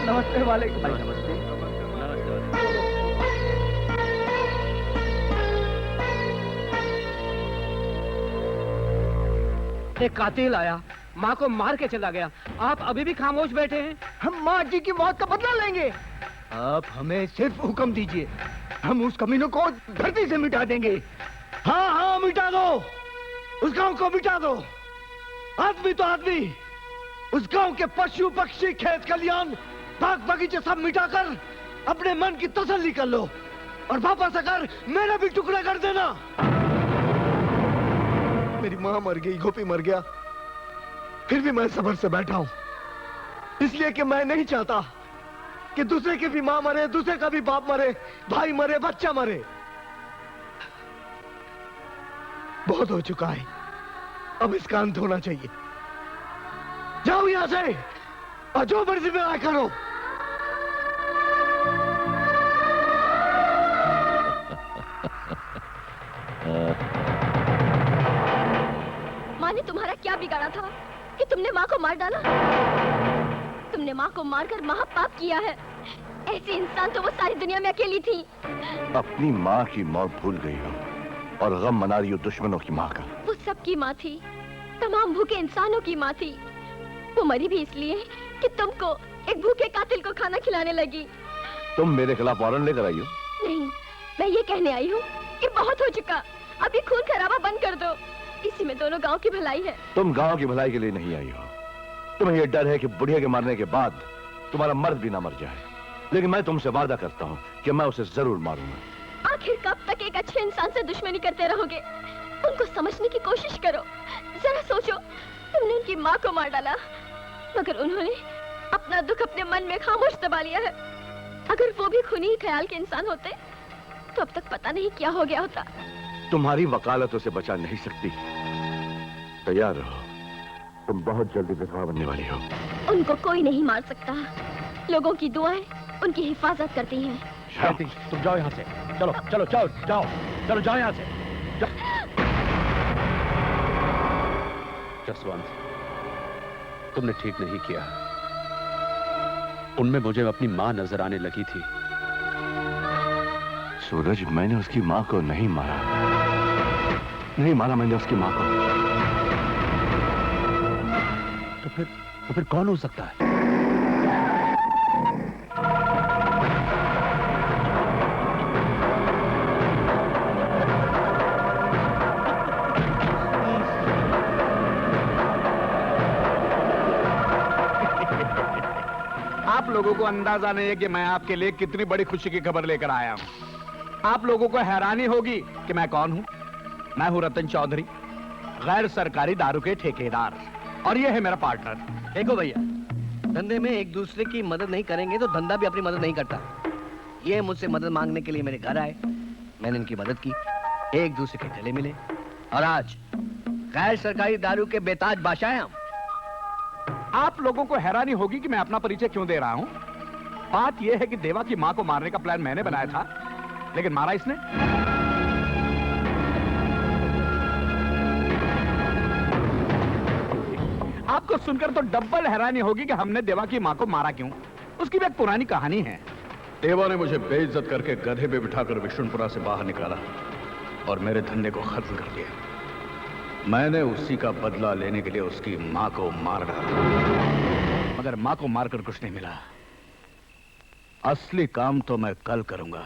नमस्ते वाले। नमस्ते। एक कातिल आया, माँ को मार के चला गया। आप अभी भी खामोश बैठे हैं। हम माँ जी की मौत का बदला लेंगे। आप हमें सिर्फ हुक्म दीजिए, हम उस कमीनों को धरती से मिटा देंगे। हाँ हाँ मिटा दो, उस गांव को मिटा दो। आदमी तो आदमी, उस गांव के पशु पक्षी खेत खलियान बाग बगीचे सब मिटाकर अपने मन की तसल्ली कर लो। और वापस आकर मेरा भी टुकड़ा कर देना। मेरी माँ मर गई, गोपी मर गया, फिर भी मैं सब्र से बैठा हूं, इसलिए कि मैं नहीं चाहता कि दूसरे की भी माँ मरे, दूसरे का भी बाप मरे, भाई मरे, बच्चा मरे। बहुत हो चुका है, अब इसका अंत होना चाहिए। जाओ यहां से और जो मर्जी में आया करो। माँ ने तुम्हारा क्या बिगाड़ा था कि तुमने माँ को मार डाला? तुमने माँ को मारकर महापाप किया है। ऐसी इंसान तो वो सारी दुनिया में अकेली थी। अपनी माँ की मौत भूल गई हो और गम मना रही हो दुश्मनों की माँ का। वो सबकी माँ थी, तमाम भूखे इंसानों की माँ थी। वो मरी भी इसलिए कि तुमको, एक भूखे कातिल को खाना खिलाने लगी। तुम मेरे खिलाफ वारंट लेकर आई हो? नहीं, मैं ये कहने आई हूँ कि बहुत हो चुका, अभी खून खराबा बंद कर दो। इसी में दोनों गांव की भलाई है। तुम गांव की भलाई के लिए नहीं आई हो। तुम्हें यह डर है कि बुढ़िया के मारने के बाद तुम्हारा मर्द भी ना मर जाए। लेकिन मैं तुमसे वादा करता हूँ कि मैं उसे जरूर मारूंगा। आखिर कब तक एक अच्छे इंसान से दुश्मनी करते रहोगे? उनको समझने की कोशिश करो। जरा सोचो, तुमने उनकी माँ को मार डाला, मगर उन्होंने अपना दुख अपने मन में खामोश दबा लिया है। अगर वो भी खूनी ख्याल के इंसान होते तो अब तक पता नहीं क्या हो गया होता। तुम्हारी वकालत उसे बचा नहीं सकती। तैयार रहो, तुम बहुत जल्दी विधवा बनने वाली हो। उनको कोई नहीं मार सकता। लोगों की दुआएं उनकी हिफाजत करती हैं। शांति, तुम जाओ यहाँ से। चलो चलो जाओ जाओ, चलो जाओ यहाँ से। जसवंत, तुमने ठीक नहीं किया। उनमें मुझे अपनी माँ नजर आने लगी थी। सूरज, मैंने उसकी माँ को नहीं मारा। नहीं मारा मैंने उसकी माँ को। तो फिर कौन हो सकता है? आप लोगों को अंदाजा नहीं है कि मैं आपके लिए कितनी बड़ी खुशी की खबर लेकर आया हूं। आप लोगों को हैरानी होगी कि मैं कौन हूं। मैं हूं रतन चौधरी, गैर सरकारी दारू के ठेकेदार, और ये है मेरा पार्टनर। देखो भैया, धंधे में एक दूसरे की मदद नहीं करेंगे तो धंधा भी अपनी मदद नहीं करता। ये मुझसे मदद मांगने के लिए मेरे घर आए, मैंने इनकी मदद की, एक दूसरे के गले मिले, और आज गैर सरकारी दारू के बेताज बादशाह हैं हम। आप लोगों को हैरानी होगी कि मैं अपना परिचय क्यों दे रहा हूं। बात यह है कि देवा की मां को मारने का प्लान मैंने बनाया था, लेकिन मारा इसने। आपको सुनकर तो डबल हैरानी होगी कि हमने देवा की मां को मारा क्यों। उसकी भी एक पुरानी कहानी है। देवा ने मुझे बेइज्जत करके गधे पे बिठाकर विष्णुपुरा से बाहर निकाला और मेरे धंधे को खत्म कर दिया। मैंने उसी का बदला लेने के लिए उसकी मां को मार डाला, मगर मां को मारकर कुछ नहीं मिला। असली काम तो मैं कल करूंगा।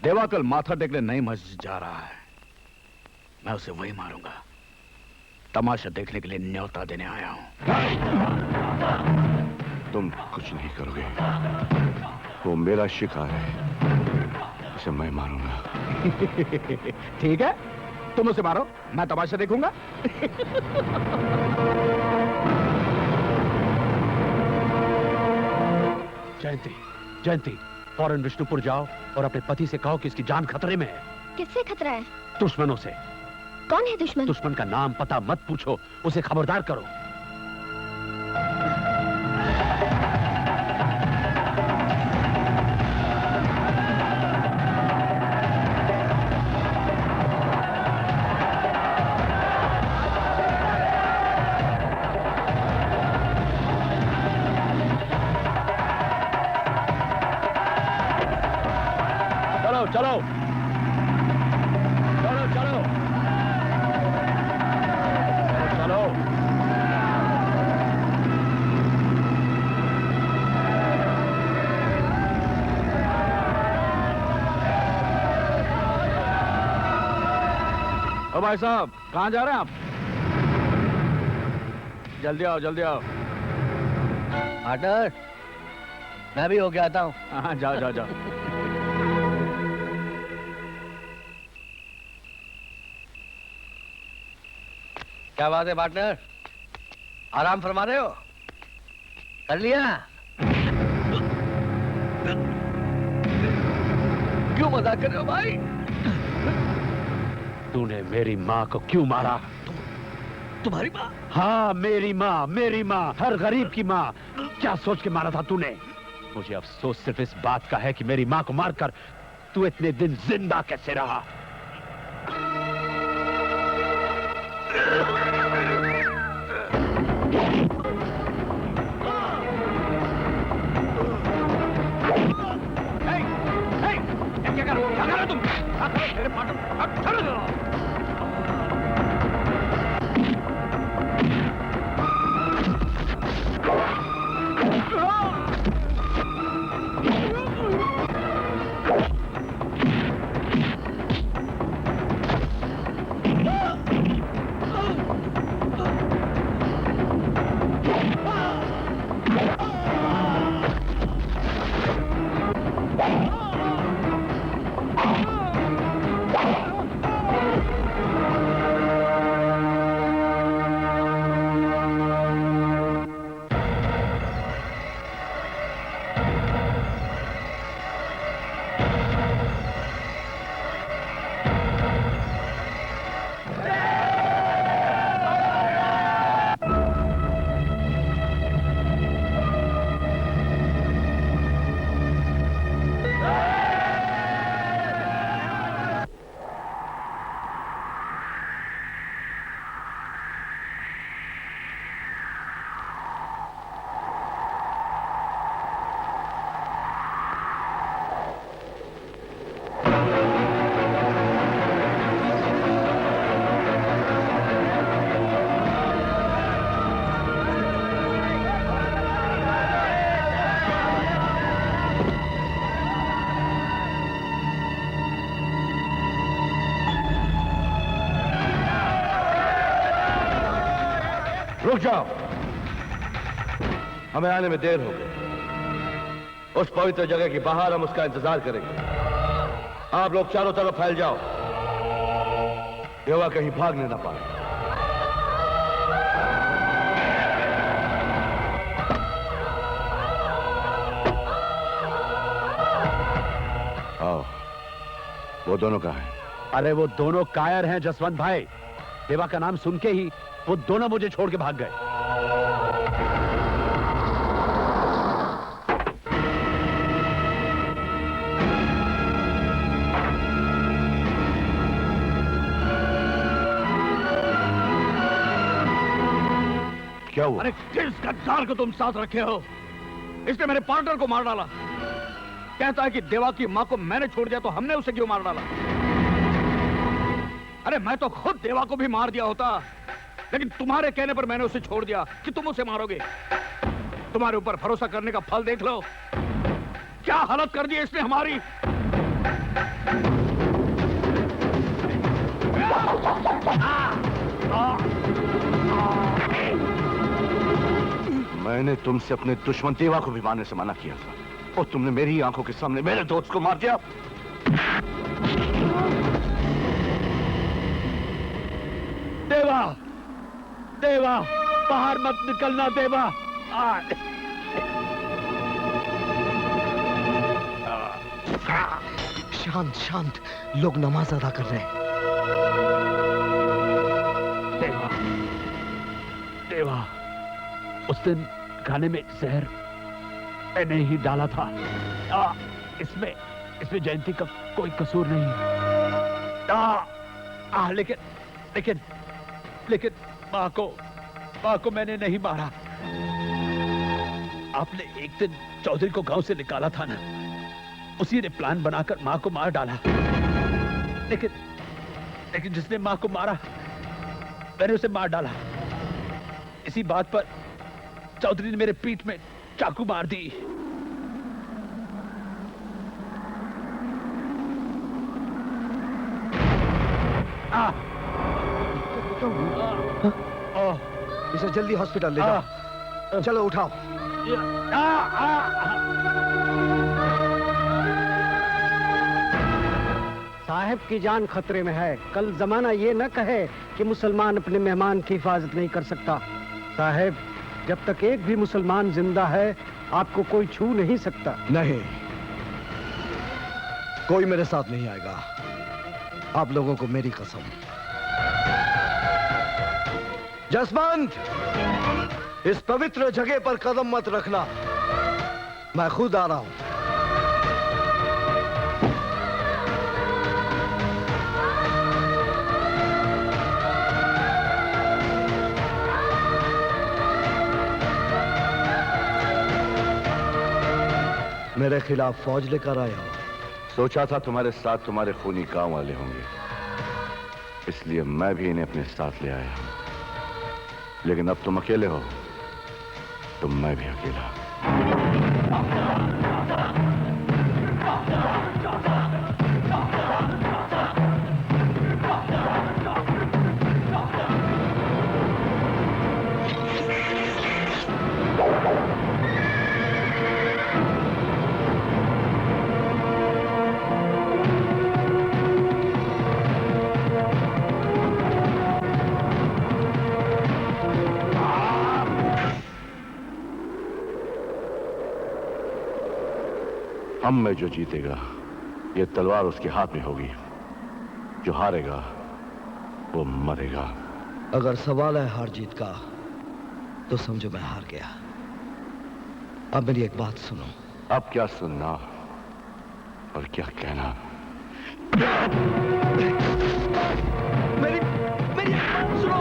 देवा कल माथा टेकने नई मस्जिद जा रहा है, मैं उसे वही मारूंगा। तमाशा देखने के लिए न्योता देने आया हूं। तुम कुछ नहीं करोगे, वो मेरा शिकार है, उसे मैं मारूंगा। ठीक है, तुम उसे मारो, मैं तमाशा देखूंगा। जयंती, जयंती, फौरन विष्णुपुर जाओ और अपने पति से कहो कि इसकी जान खतरे में है। किससे खतरा है? दुश्मनों से। कौन है दुश्मन? दुश्मन का नाम पता मत पूछो, उसे खबरदार करो। चलो चलो चलो चलो। ओ भाई साहब, कहाँ जा रहे हैं आप? जल्दी आओ, जल्दी आओ। पार्टनर, मैं भी होके आता हूँ। हाँ, जाओ जाओ जाओ। क्या बात है पार्टनर, आराम फरमा रहे हो? कर लिया? क्यों मजाक कर रहे हो भाई? तूने मेरी माँ को क्यों मारा? तुम्हारी माँ? हाँ, मेरी माँ, हर गरीब की माँ। क्या सोच के मारा था तूने? मुझे अफसोस सिर्फ इस बात का है कि मेरी माँ को मारकर तू इतने दिन जिंदा कैसे रहा। क्या कर रहे हो तुम? मेरे पार्टनर रुक जाओ, हमें आने में देर हो गई। उस पवित्र जगह के बाहर हम उसका इंतजार करेंगे। आप लोग चारों तरफ फैल जाओ, देवा कहीं भागने ना पाए। आओ, वो दोनों कहाँ हैं? अरे वो दोनों कायर हैं जसवंत भाई। देवा का नाम सुन के ही वो दोनों मुझे छोड़ के भाग गए। क्या हुआ? अरे किस गद्दार को तुम साथ रखे हो? इसने मेरे पार्टनर को मार डाला। कहता है कि देवा की माँ को मैंने छोड़ दिया तो हमने उसे क्यों मार डाला? अरे मैं तो खुद देवा को भी मार दिया होता, लेकिन तुम्हारे कहने पर मैंने उसे छोड़ दिया कि तुम उसे मारोगे। तुम्हारे ऊपर भरोसा करने का फल देख लो। क्या हालत कर दी इसने हमारी। मैंने तुमसे अपने दुश्मन देवा को भी मारने से मना किया था, और तुमने मेरी आंखों के सामने मेरे दोस्त को मार दिया। देवा, देवा, बाहर मत निकलना देवा। शांत शांत, लोग नमाज अदा कर रहे हैं। देवा, देवा, उस दिन खाने में जहर मैंने ही डाला था। इसमें जयंती का कोई कसूर नहीं। लेकिन माँ को मैंने नहीं मारा। आपने एक दिन चौधरी को गांव से निकाला था ना, उसी ने प्लान बनाकर माँ को मार डाला। लेकिन जिसने माँ को मारा मैंने उसे मार डाला। इसी बात पर चौधरी ने मेरे पीठ में चाकू मार दी। इसे जल्दी हॉस्पिटल ले जाओ। चलो उठाओ। साहब साहब की जान खतरे में है। कल जमाना ये न कहे कि मुसलमान अपने मेहमान की हिफाजत नहीं कर सकता। साहब, जब तक एक भी मुसलमान जिंदा है आपको कोई छू नहीं सकता। नहीं, कोई मेरे साथ नहीं आएगा। आप लोगों को मेरी कसम। जसवंत, इस पवित्र जगह पर कदम मत रखना। मैं खुद आ रहा हूं। मेरे खिलाफ फौज लेकर आए हो। सोचा था तुम्हारे साथ तुम्हारे खूनी गांव वाले होंगे, इसलिए मैं भी इन्हें अपने साथ ले आया हूं। लेकिन अब तुम अकेले हो तो मैं भी अकेला। हम में जो जीतेगा ये तलवार उसके हाथ में होगी, जो हारेगा वो मरेगा। अगर सवाल है हार जीत का तो समझो मैं हार गया। अब मेरी एक बात सुनो। अब क्या सुनना और क्या कहना? मेरी एक बात सुनो।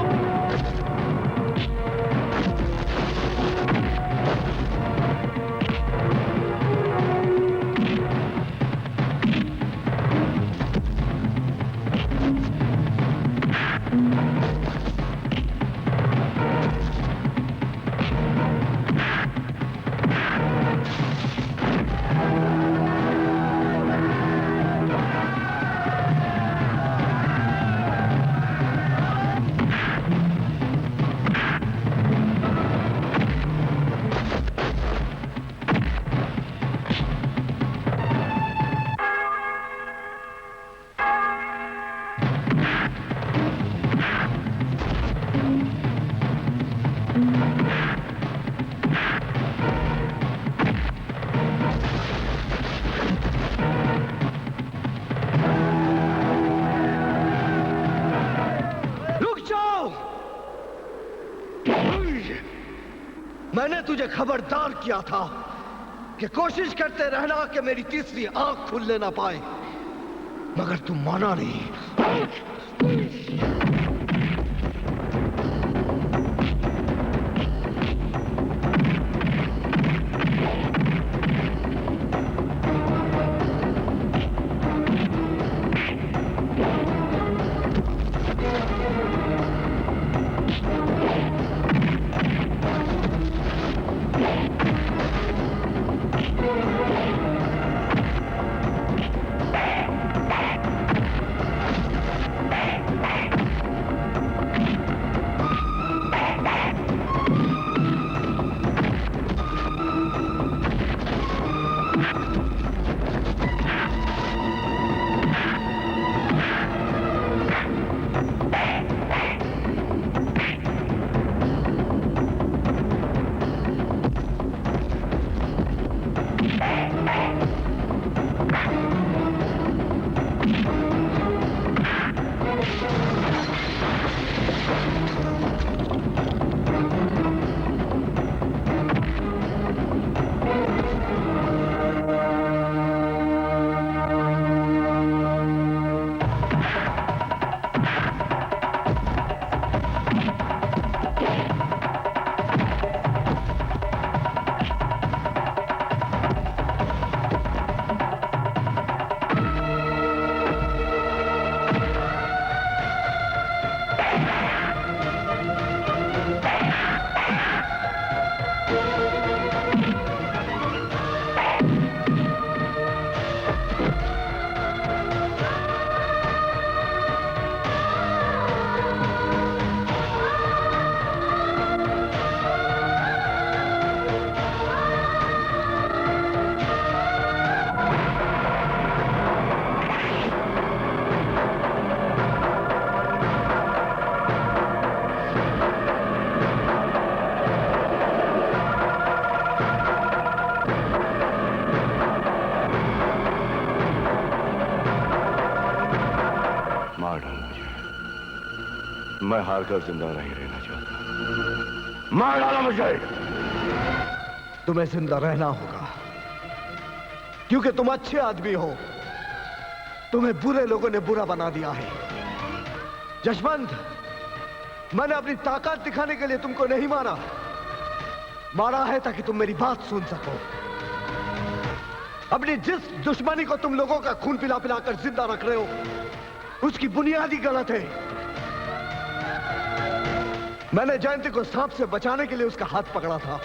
मैंने तुझे खबरदार किया था कि कोशिश करते रहना कि मेरी तीसरी आंख खुलने ना पाए, मगर तू माना नहीं। मैं हारकर जिंदा नहीं रहना चाहता। मार डालो मुझे। तुम्हें जिंदा रहना होगा क्योंकि तुम अच्छे आदमी हो। तुम्हें बुरे लोगों ने बुरा बना दिया है। जशवंत, मैंने अपनी ताकत दिखाने के लिए तुमको नहीं मारा। मारा है ताकि तुम मेरी बात सुन सको। अपनी जिस दुश्मनी को तुम लोगों का खून पिला पिला कर जिंदा रख रहे हो उसकी बुनियादी गलत है। मैंने जयंती को सांप से बचाने के लिए उसका हाथ पकड़ा था।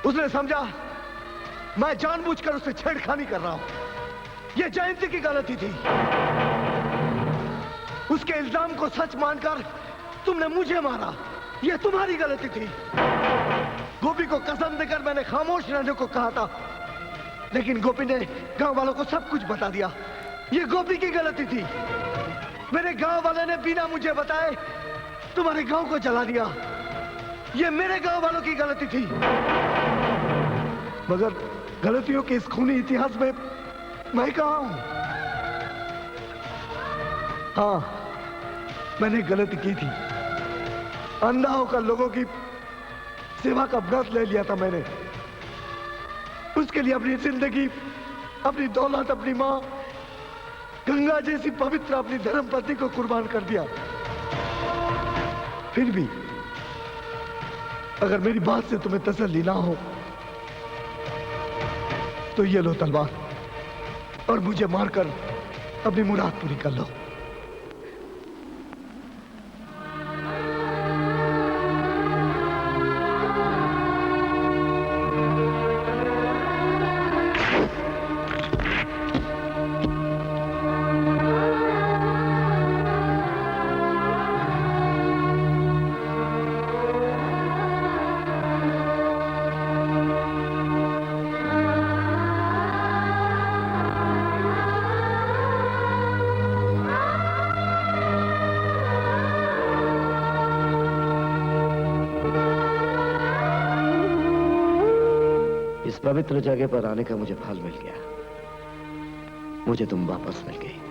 उसने समझा मैं जानबूझकर उससे छेड़खानी कर रहा हूं। यह जयंती की गलती थी। उसके इल्जाम को सच मानकर तुमने मुझे मारा। यह तुम्हारी गलती थी। गोपी को कसम देकर मैंने खामोश रहने को कहा था, लेकिन गोपी ने गांव वालों को सब कुछ बता दिया। यह गोपी की गलती थी। मेरे गांव वाले ने बिना मुझे बताए तुम्हारे गांव को जला दिया। यह मेरे गांव वालों की गलती थी। मगर गलतियों के इस खूनी इतिहास में मैं कहां हूं? हाँ, मैंने गलती की थी। अंधा होकर लोगों की सेवा का व्रत ले लिया था मैंने। उसके लिए अपनी जिंदगी, अपनी दौलत, अपनी मां गंगा जैसी पवित्र अपनी धर्मपत्नी को कुर्बान कर दिया। फिर भी अगर मेरी बात से तुम्हें तसल्ली ना हो तो ये लो तलवार और मुझे मारकर अपनी मुराद पूरी कर लो। पवित्र जगह पर आने का मुझे फल मिल गया। मुझे तुम वापस मिल गई।